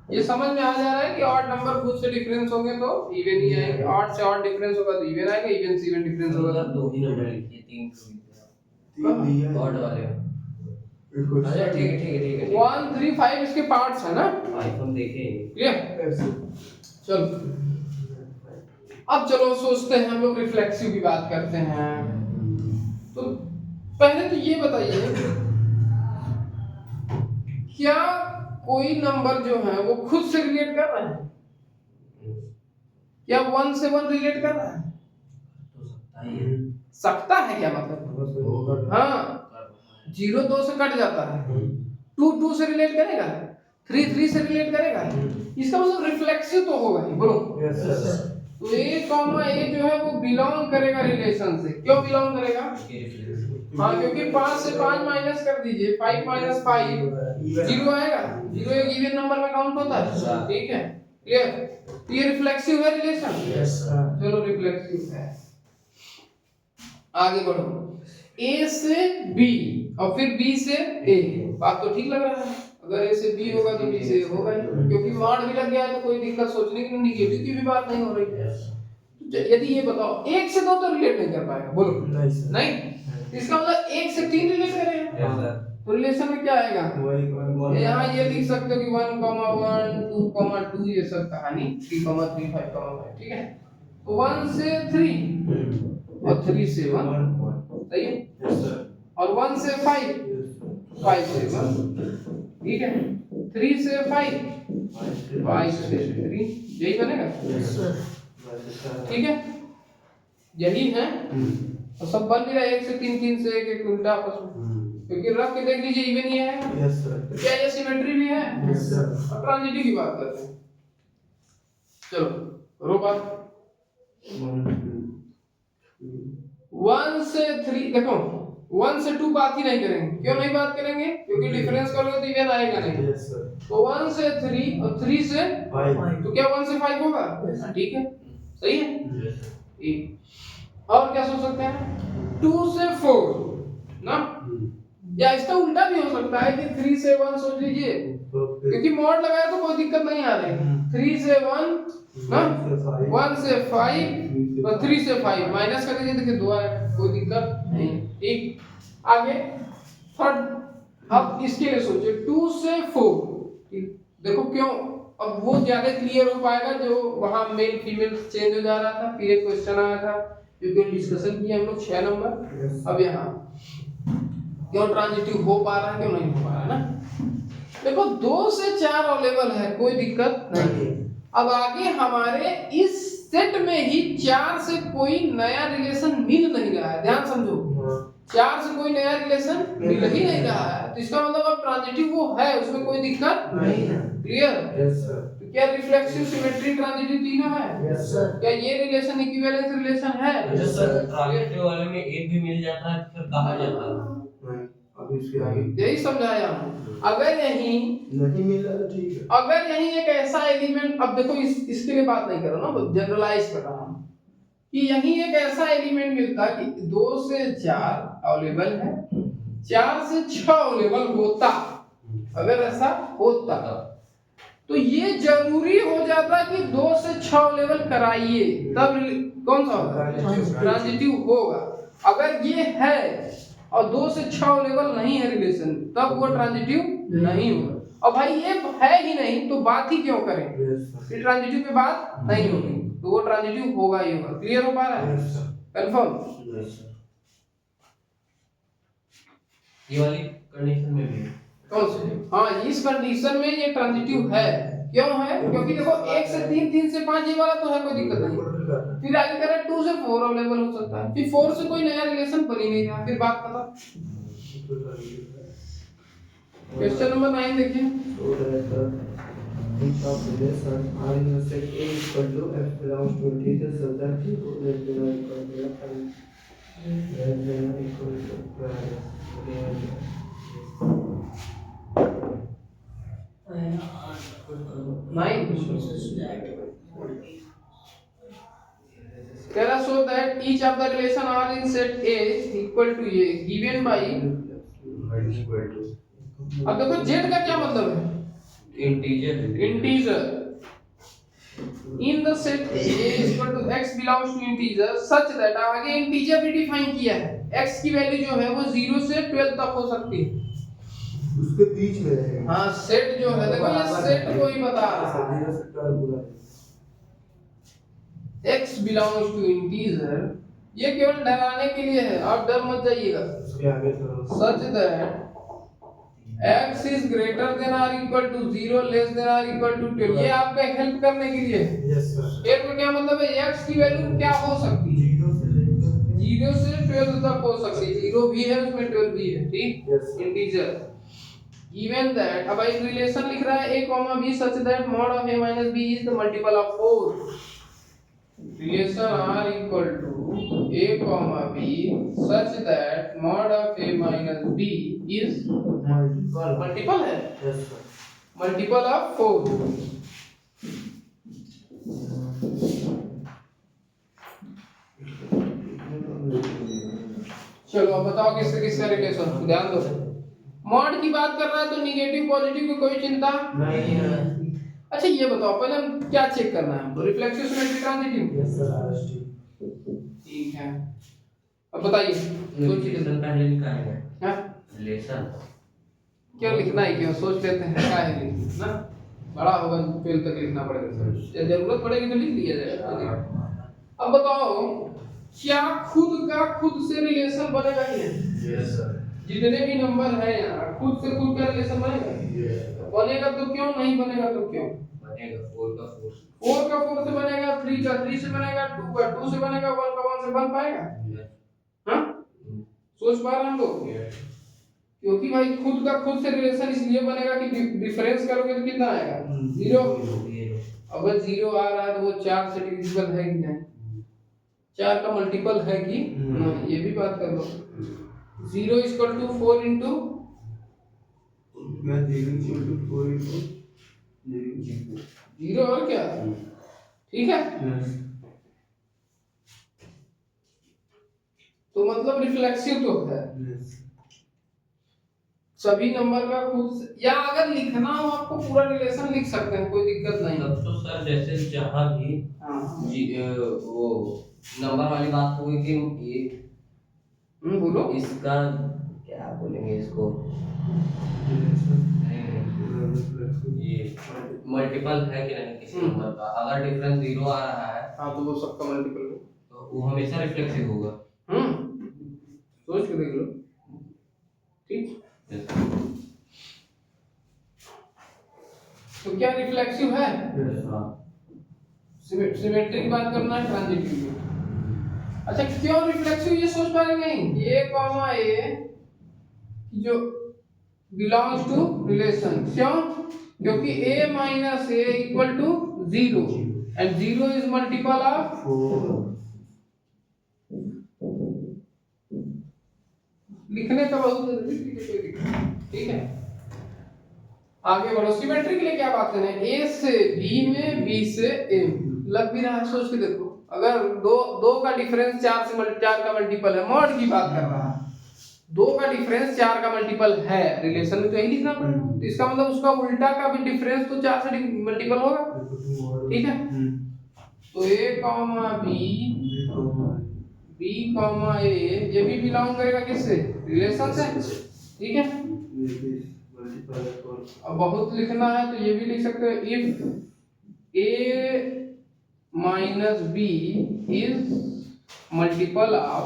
ये समझ में आ जा रहा है कि ऑड नंबर खुद से डिफरेंस होंगे तो इवन ही आएंगे, ऑड से ऑड डिफरेंस होगा तो इवन आएगा, इवन से इवन डिफरेंस होगा तो दो ही नंबर लिखिए, तीन दिया ऑड वाले। अच्छा ठीक है ठीक है ठीक है 1 3 5 इसके पार्ट्स है ना, आईफोन देखेंगे। क्लियर। चलो अब चलो सोचते हैं हम लोग, रिफ्लेक्सिव की बात करते हैं। तो पहले तो ये बताइए क्या कोई नंबर जो है वो खुद से रिलेट कर रहा है, या 1 से 1 रिलेट कर रहा है, तो सकता ही है। सकता है क्या मतलब, हाँ 0 2 से कट जाता है, 2 2 से रिलेट करेगा, 3 3 से रिलेट करेगा, इसका मतलब रिफ्लेक्सिव तो होगा ही, बोलो यस सर। तो a कॉमा a जो है वो बिलोंग करेगा रिलेशन से, क्यों बिलोंग करेगा, ये रिफ्लेक्स हाँ क्योंकि 5 से 5 माइनस कर दीजिए, 5 माइनस 5 0 आएगा, 0 एक इवन नंबर में काउंट होता है, ठीक है क्लियर। ये रिफ्लेक्सिव है रिलेशन, यस सर। चलो रिफ्लेक्सिव है। आगे बढ़ो, a से b और फिर b से a, बात तो ठीक लग रहा है, अगर a से b होगा तो b से a होगा ही, क्योंकि मॉड भी लग गया है तो कोई दिक्कत सोचने की, नेगेटिव की भी बात नहीं हो रही है। यदि ये बताओ 1 से 2 तो रिलेट नहीं कर पाएगा, बोलो नहीं सर। नहीं, इसका मतलब 1 से 3 रिलेट करेगा, सर। तो रिलेशन में क्या आएगा, यहाँ ये लिख सकते हो कि 1 1 2 2 ये सब कहानी 3 3 5 5, ठीक है। तो 1 से 3 और 3 से 1 सही है, यस सर। और 1 से 5 5 से 1, ठीक है। 3 से 5 5 से 3, यही बनेगा, यस सर। ठीक है यही है। तो सब बन भी रहा है 1 से 3 3 से 1 1 उल्टा आपस में, क्योंकि रख के देख लीजिए इवन ही है, यस सर, तो क्या ये सिमेट्री भी है? यस सर, अब ट्रांजिटिव की बात करते हैं। चलो रो बात 1 से 3 देखो 1 से 2 बात ही नहीं करेंगे। क्यों नहीं बात करेंगे? क्योंकि डिफरेंस करोगे तो इवन आएगा नहीं। यस सर, तो 1 से 3 और 3 से 5 तो क्या 1 से 5 होगा? हाँ, ठीक है, सही है। ठीक। और क्या सोच सकते हैं? 2 से 4 ना, या इसका उल्टा भी हो सकता है कि 3 से 1 सोच लीजिए, क्योंकि मॉड लगाया तो कोई दिक्कत नहीं आ रही। 3 से 1 ना, 1 से 5 और 3 से 5 माइनस कर दीजिए, देखिए 2 आएगा, कोई दिक्कत नहीं। ठीक, आगे थर्ड। अब इसके लिए सोचिए 2 से 4। देखो क्यों, अब वो ज्यादा क्लियर हो पाएगा जो वहां मेल फीमेल चेंज हो जा रहा था। फिर एक क्वेश्चन आया था जो कि डिस्कशन किया हम लोग 6 नंबर। अब यहाँ क्यों ट्रांजिटिव हो पा रहा है, क्यों नहीं हो पा रहा है ना। देखो 2 से 4 अवेलेबल है, कोई दिक्कत नहीं। अब आगे हमारे इस सेट में ही 4 से कोई नया रिलेशन मिल नहीं रहा है, ध्यान समझो। 4 से कोई नया रिलेशन मिल ही नहीं रहा है, तो इसका मतलब अब ट्रांजिटिव वो है, उसमें कोई दिक्कत नहीं है। क्लियर? यस सर, तो क्या रिफ्लेक्सिव, सिमेट्री, ट्रांजिटिव तीनों है? यस सर, क्या ये रिलेशन इक्विवेलेंस रिलेशन है? अच्छा सर, ट्रांजिटिव वाले में एक भी मिल जाता है फिर कहा जाता है नहीं, अब इसके आगे यही समझाया हूं। अगर यहीं नहीं मिला तो ठीक है। अगर यहीं एक ऐसा एलिमेंट, अब देखो इसके लिए बात नहीं कर रहा हूं, जनरलाइज कर रहा हूं कि यहीं एक ऐसा एलिमेंट मिलता कि 2 से 4 अवेलेबल है, 4 से 6 अवेलेबल होता, अगर ऐसा होता तो ये जरूरी हो जाता कि 2 से 6 अवेलेबल कराइए, तब कौन सा होगा? ट्रांजिटिव होगा। अगर ये है और 2 से 6 अवेलेबल नहीं है रिलेशन, तब वो ट्रांजिटिव नहीं होगा। और भाई ये है ही नहीं तो बात ही क्यों करें, फिर ट्रांजिटिव पे बात नहीं होगी, तो वो ट्रांजिटिव होगा ही होगा। क्लियर हो पा रहा है? कंफर्म? ये वाली कंडीशन में भी कौन से? हाँ, इस कंडीशन में ये ट्रांजिटिव है। क्यों है? क्योंकि देखो 1 से 3, 3 से 5 ये वाला तो है, कोई दिक्कत नहीं। फिर आगे कह रहा है 2 से 4 अवेलेबल हो सकता है, फिर 4 से कोई नया रिलेशन बन ही नहीं रहा, फिर बात खत्म। क्वेश्चन नंबर 9 देखिए। So that each of relation are in the set A equal to f belongs to integer such that 0 less than or equal to f and less than or equal to Tell us so that each of the relation are in set A equal to A given by, अब देखो z का क्या मतलब है? Integer integer. In the set A is equal to x belongs to integer such that, आगे integer भी define किया है, x की वैल्यू जो है वो 0 से 12 तक हो सकती है, उसके बीच में रहेगा। हाँ सेट जो है, देखो ये सेट को ही बता रहा है। x belongs to integer, ये केवल डराने के लिए है, आप डर मत जाइएगा। उसके आगे चलो। such that x is greater than or equal to 0 less than or equal to 12, ये आपका हेल्प करने के लिए है। Yes sir. एक में क्या मतलब है, x की वैल्यू क्या हो सकती है? 0 से 12 तक हो सकती है, 0 भी है उसमें 12 भी है, ठीक? Yes, sir. Integer. Given that, अब एक रिलेशन लिख रहा है a, b such that mod of a minus b is the multiple of 4। Relation are equal to a, b such that mod of a minus b is multiple है, yes sir. multiple of 4। चलो अब बताओ किससे किसका relation, ध्यान दो। Mod की बात कर रहा है तो निगेटिव पॉजिटिव की कोई चिंता नहीं है। अच्छा ये बताओ पहले हम क्या चेक करना है, तो reflexive, symmetry, transitive. Yes sir. ठीक है, अब बताइए दो चीजें। रिलेशन पहले लिखा है हाँ, रिलेशन क्यों लिखना है, क्यों सोच लेते हैं क्या है लिखना ना, बड़ा होगा 12 तक लिखना पड़ेगा सर, जरूरत पड़ेगी तो लिख लिया जाएगा। अब बताओ क्या खुद का खुद से रिलेशन बनेगा कि नहीं? Yes sir. जितने भी नंबर है यहाँ खुद से खुद का रिलेशन बनेगा? बनेगा तो क्यों, नहीं बनेगा तो क्यों? बनेगा 4 का 4 4 का 4 से बनेगा, 3 का 3 से बनेगा, 2 का 2 से बनेगा, 1 का 1 से बन पाएगा? हाँ, सोच पा रहे हैं हम लोग? क्योंकि भाई खुद का खुद से रिलेशन इसलिए बनेगा कि डिफरेंस करोगे तो कितना आएगा 0। अगर 0 आ रहा है तो वो 4 से डिविजिबल है कि नहीं, 4 का मल्टीपल है कि नहीं, ये भी बात कर लो। 0 इक्वल टू 4 इंटू 0 और क्या, ठीक है। तो मतलब रिफ्लेक्सिव तो है सभी नंबर का खुद से, या अगर लिखना हो आपको पूरा रिलेशन लिख सकते हैं, कोई दिक्कत नहीं। तब तो सर जैसे जहाँ भी वो नंबर वाली बात हुई कि ये बोलो इसका क्या बोलेंगे इसको, ये मल्टीपल है कि नहीं किसी नंबर का, अगर डिफरेंस 0 आ रहा है हाँ तो वो सबका मल्टीपल है, तो वो हमेशा रिफ्लेक्सिव होगा। सोच के देख लो, ठीक। तो क्या रिफ्लेक्सिव है, सिमेट्री की बात करना है, ट्रांजिटिव की। अच्छा क्यों रिफ्लेक्सिव, ये सोच पा रहे नहीं, ए कॉमा ए जो बिलोंग्स टू रिलेशन, क्यों, क्योंकि a minus a equal to 0 and 0 is multiple of 4। लिखने का बहुत जरूरी, ठीक है। आगे बढ़ो, सिमेट्री के लिए क्या बात करें, a से b में, b से a में, लग भी रहा है, सोच के देखो। अगर दो का डिफरेंस 4 का मल्टीपल है, मॉड की बात कर रहा है, 2 का डिफरेंस 4 का मल्टीपल है, रिलेशन में तो यही लिखना पड़ेगा। तो इसका मतलब उसका उल्टा का भी डिफरेंस तो 4 से मल्टीपल होगा, ठीक है। तो a comma b comma a ये भी बिलोंग करेगा किससे, रिलेशन से, ठीक है। अब बहुत लिखना है तो ये भी लिख सकते हो, if a minus b is multiple of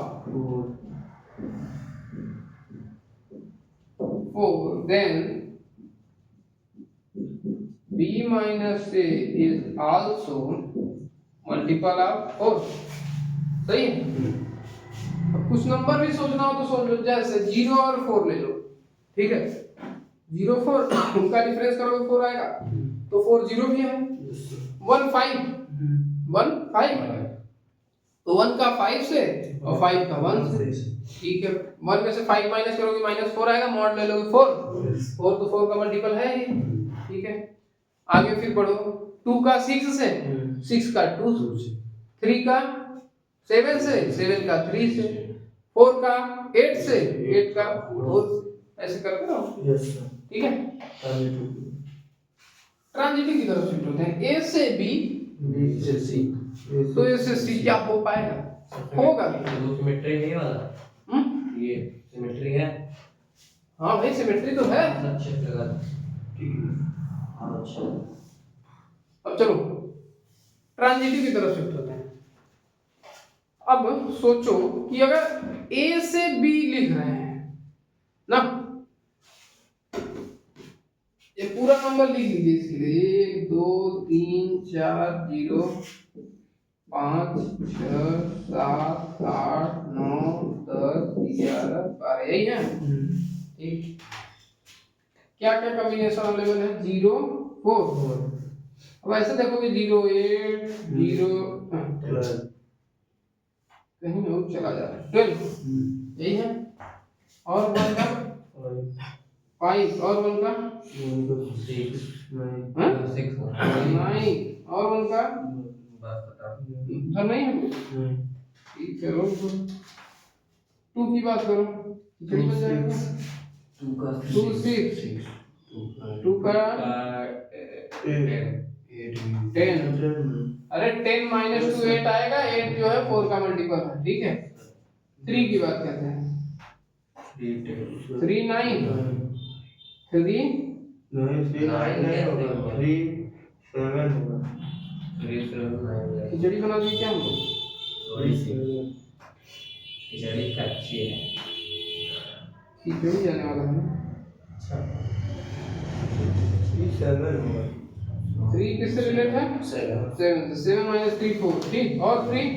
4 then b minus a is also multiple of 4, सही है। अब कुछ नंबर भी सोचना हो तो सोच लो, जैसे 0 और 4 ले लो, ठीक है। 0 4 उनका डिफरेंस करोगे 4 आएगा, तो 4 0 भी है, 1 5 तो 1 का 5 से और 5 का 1 से, ठीक है। 1 में से 5 माइनस करोगे -4 आएगा, मॉड ले लोगे 4 तो 4 का मल्टीपल है ये, ठीक है। आगे फिर बढ़ो, 2 का 6 से, 6 का 2 से, 3 का 7 से, 7 का 3 से, 4 का 8 से, 8 का 4 से, ऐसे करते रहो, ठीक है। ट्रांजिटिव की तरफ शिफ्ट होते हैं, a से b, B से C, तो a से c क्या हो पाएगा, होगा भी। वो सिमेट्री है वाला, ये सिमेट्री है, हाँ भाई सिमेट्री तो है, अच्छे से लगा, ठीक है। अच्छा। अब चलो ट्रांजिटिव की तरफ शिफ्ट होते हैं। अब सोचो कि अगर a से b लिख रहे हैं ना, ये पूरा नंबर लिख लीजिए इसके लिए, 1 2 3 4 0 5 6 7 8 9 10 11 12, यही है, ठीक। क्या क्या कॉम्बिनेशन अवेलेबल है, 0 4। अब ऐसे देखोगे 0 8 0 कहीं और चला जा रहा है, 12 यही है, और 1 का 5 और 1 का 6 हाँ? 6 9 और 1 का बस बता, उधर नहीं है, ठीक है। 2 की बात करो, खिचड़ी बन जाएगा, 2 का 2 6 2 का 10, अरे 10 माइनस 2 8 आएगा, 8 जो है 4 का मल्टीपल है, ठीक है। 3 की बात करते हैं, 3 9 3 खिचड़ी बना दी क्या हमको, थोड़ी सी खिचड़ी कच्ची है, खिचड़ी जाने वाला है ना। 3 किससे रिलेट है, 7 से, 7 माइनस 3 4, ठीक, और 3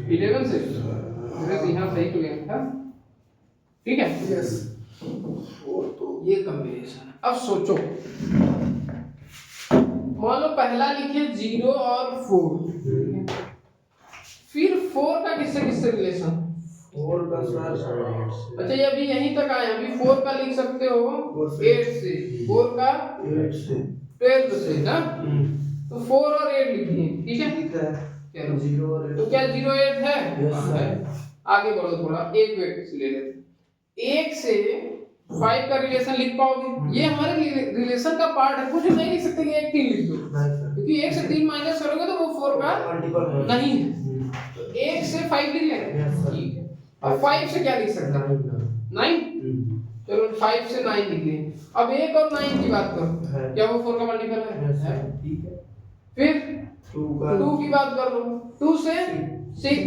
11 से, अरे यहाँ सही क्लियर था, ठीक है। यस ये कॉम्बिनेशन है। अब सोचो, मान लो पहला लिखिए 0 और 4, फिर 4 का किससे किससे रिलेशन? 4 का सर अच्छा ये अभी यहीं तक आए, अभी 4 का लिख सकते हो 8 से, 4 का 8 से 12 से ना, तो 4 और 8 लिखिए, ठीक है। ठीक है। चलो 0 और 8 तो क्या 0 8 है? Yes, हाँ, sir. है। आगे बढ़ो थोड़ा, एक वेट ले लेते, 1 से 5 का रिलेशन लिख पाओगे? ये हमारे रिलेशन का पार्ट है, कुछ नहीं लिख सकते कि 1 3 लिख दो, नहीं सर, क्योंकि 1 से 3 माइनस करोगे तो वो 4 का मल्टीपल है। नहीं है। तो 1 से 5 लिख लेंगे, Yes, sir. ठीक है। अब 5 से क्या लिख सकता है? 9। चलो 5 से 9 लिख लें। अब 1 और 9 की बात करो, है। क्या वो 4 का मल्टीपल है? Yes, sir. है, ठीक है। फिर 2 की बात कर लो, 2 से 6,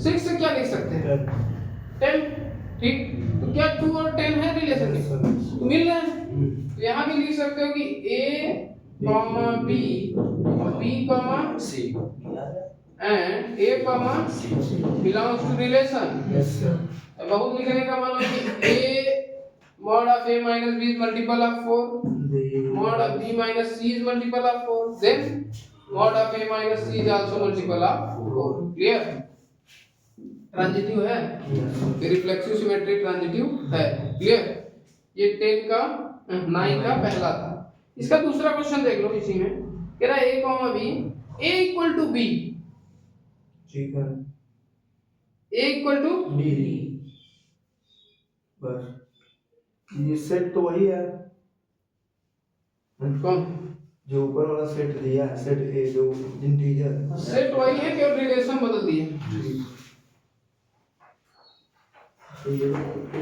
6 से क्या लिख सकते हैं? 10, ठीक। तो क्या 2 और 10 है रिलेशन में? तो मिल रहा है। तो यहाँ भी लिख सकते हो कि A, B, B, C and A, belongs to relation। Yes sir, बहुत लिखने का मतलब कि A mod of A minus B is multiple of 4, mod of B minus C is multiple of 4, then mod of A minus C is also multiple of 4। Clear? Transitive है, reflexive symmetric transitive है। Clear? ये 10 का 9 का पहला था। इसका दूसरा question देख लो, इसी में कह रहा है A, B, A equal to B, ठीक है। A equal to B बस, ये सेट तो वही है कौन? जो ऊपर वाला सेट दिया है, सेट ए जो इंटीजर। सेट वही है, केवल रिलेशन बदल दिए।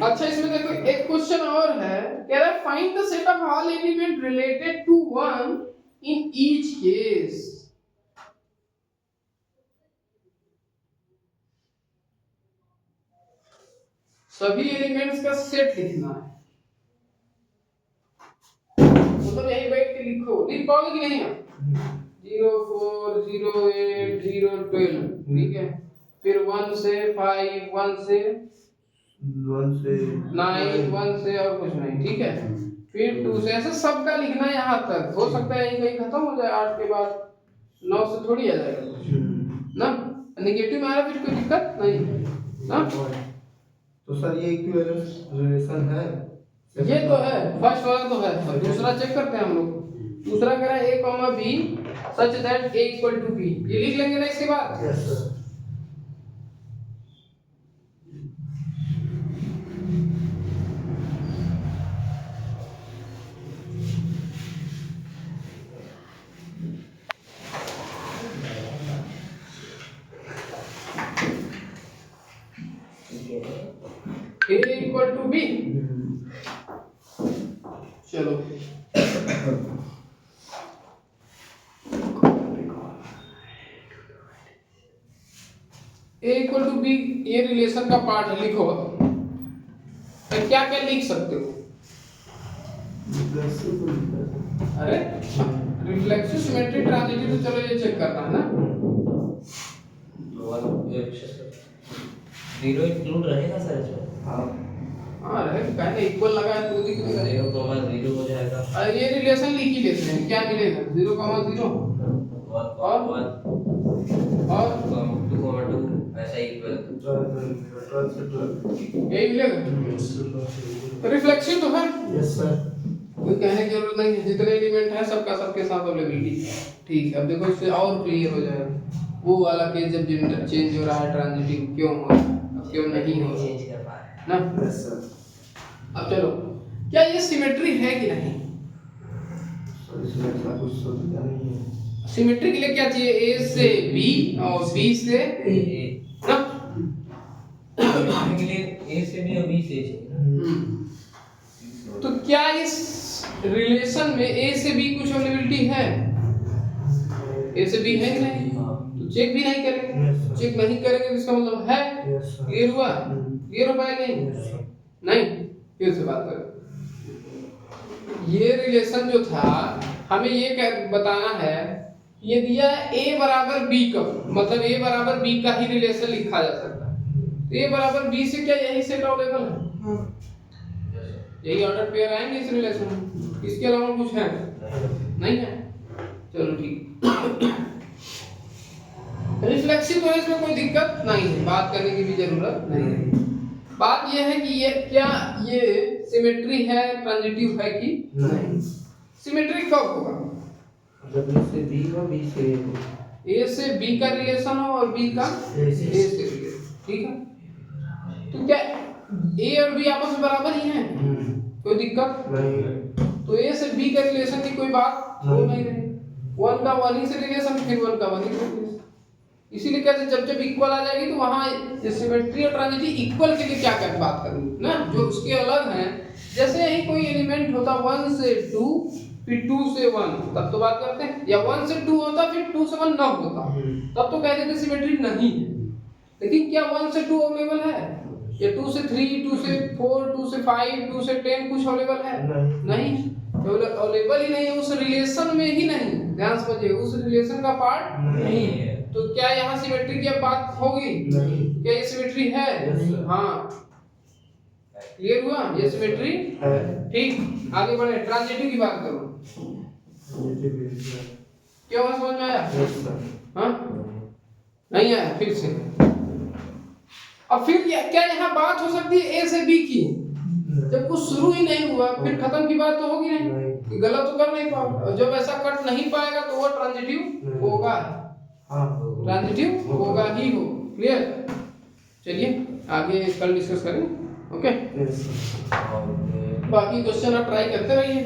अच्छा इसमें देखो एक क्वेश्चन और है, कह रहा है find the set of all element related to 1 in each case. सभी एलिमेंट्स का सेट लिखना है, मतलब यही बैठ के लिखो। लिख पाओगे कि नहीं आप? 0 4 0 8 0 12, ठीक है। फिर 1 से 5, 1 से 9, 1 से और कुछ नहीं, ठीक है। फिर 2 से, ऐसे सबका लिखना है यहाँ तक। हो सकता है यहीं कहीं खत्म हो जाए, 8 के बाद 9 से थोड़ी आ जाएगा ना, नेगेटिव में आ रहा, फिर कोई दिक्कत नहीं ना। तो सर ये इक्विवेलेंस रिलेशन है, ये तो है, फर्स्ट वाला तो है। दूसरा चेक करते हैं हम लोग। दूसरा कह रहा है A, B such that A equal to B, ये लिख लेंगे ना इसके बाद। Yes sir. A equal to B, चलो A equal to B ये रिलेशन का पार्ट है, लिखो। तो क्या क्या लिख सकते हो? अरे रिफ्लेक्सिव सिमेट्रिक ट्रांजिटिव, तो चलो ये चेक करना है ना। 0 इंक्लूड रहेगा सर इसमें? हाँ रहेगा, कहने इक्वल लगा है तो दिख नहीं रहा। 0,0 हो जाएगा। अरे ये रिलेशन लिख ही लेते हैं, क्या मिलेगा? 0,0 और 2,2 ऐसा इक्वल यही मिलेगा। रिफ्लेक्सिव तो है, यस सर। कोई कहने की जरूरत नहीं है, जितने एलिमेंट है सबका सबके साथ अवेलेबिलिटी। ठीक है, अब देखो इससे और क्लियर हो जाएगा वो वाला केस, जब जेंडर चेंज हो रहा है ट्रांजिटिव क्यों हो रहा है, अब क्यों नहीं हो रहा चेंज कर पा रहे हैं ना। Yes sir. अब चलो, क्या ये सिमेट्री है कि नहीं? सर इसमें ऐसा कुछ सोचता नहीं है। सिमेट्री के लिए क्या चाहिए? A से B और B से ए ना। के लिए ए से भी और बी से चाहिए ना। तो क्या इस रिलेशन में A से B कुछ अवेलेबिलिटी है? A से B है कि नहीं? तो चेक भी नहीं करेंगे। Yes, sir. चेक नहीं करेंगे तो इसका मतलब है यस सर। क्लियर हुआ? क्लियर हो पाएगा नहीं? Yes sir. नहीं, फिर से बात करें। ये रिलेशन जो था, हमें ये बताना है, ये दिया है A बराबर B का, मतलब A बराबर B का ही रिलेशन लिखा जा सकता है। तो A बराबर B से क्या यही सेट अवेलेबल है? यही ऑर्डर पेयर आएंगे इस रिलेशन में, इसके अलावा कुछ है नहीं है। चलो ठीक। रिफ्लेक्सिव तो है, इसमें कोई दिक्कत नहीं है, बात करने की भी जरूरत नहीं है। बात यह है कि ये क्या ये सिमेट्री है, ट्रांजिटिव है कि नहीं। सिमेट्री कब होगा? जब A से B हो, B से A हो, ए से बी का रिलेशन हो और बी का A ए से से रिलेशन, ठीक है। तो क्या ए और बी आपस में बराबर ही हैं? कोई दिक्कत नहीं। तो ए से बी का रिलेशन की कोई बात हो नहीं रही। वन का वन ही से रिलेशन, फिर वन का वन ही से रिलेशन। इसीलिए कहते जब जब इक्वल आ जाएगी तो वहां सिमेट्री और ट्रांजिटिव इक्वल के लिए क्या कर बात करनी ना, जो उसके अलग हैं। जैसे ही कोई एलिमेंट होता 1 से 2 फिर 2 से 1 तब तो बात करते हैं, या 1 से 2 होता फिर 2 से 1 ना होता तब तो कहते थे सिमेट्री नहीं है। लेकिन क्या 1 से 2 अवेलेबल है, या 2 से 3, 2 से 4, 2 से 5, 2 से 10 कुछ अवेलेबल है? नहीं, अवेलेबल ही नहीं है, उस रिलेशन में ही नहीं। ध्यान समझिए, उस रिलेशन का पार्ट नहीं है। तो क्या यहाँ सिमेट्री की बात होगी? नहीं। क्या ये सिमेट्री है? Yes, हाँ, क्लियर हुआ, ये सिमेट्री है। ठीक। आगे बढ़े, ट्रांजिटिव की बात करो। क्या हुआ, समझ में आया? हाँ नहीं आया, फिर से। अब फिर क्या यहाँ बात हो सकती है ए से बी की? जब कुछ शुरू ही नहीं हुआ फिर खत्म की बात तो होगी नहीं, कि गलत तो कर नहीं पाओगे। और जब ऐसा कट नहीं पाएगा तो वो ट्रांजिटिव होगा, ट्रांजिटिव होगा ही हो। क्लियर? चलिए आगे कल डिस्कस करें। ओके, बाकी क्वेश्चन आप ट्राई करते रहिए।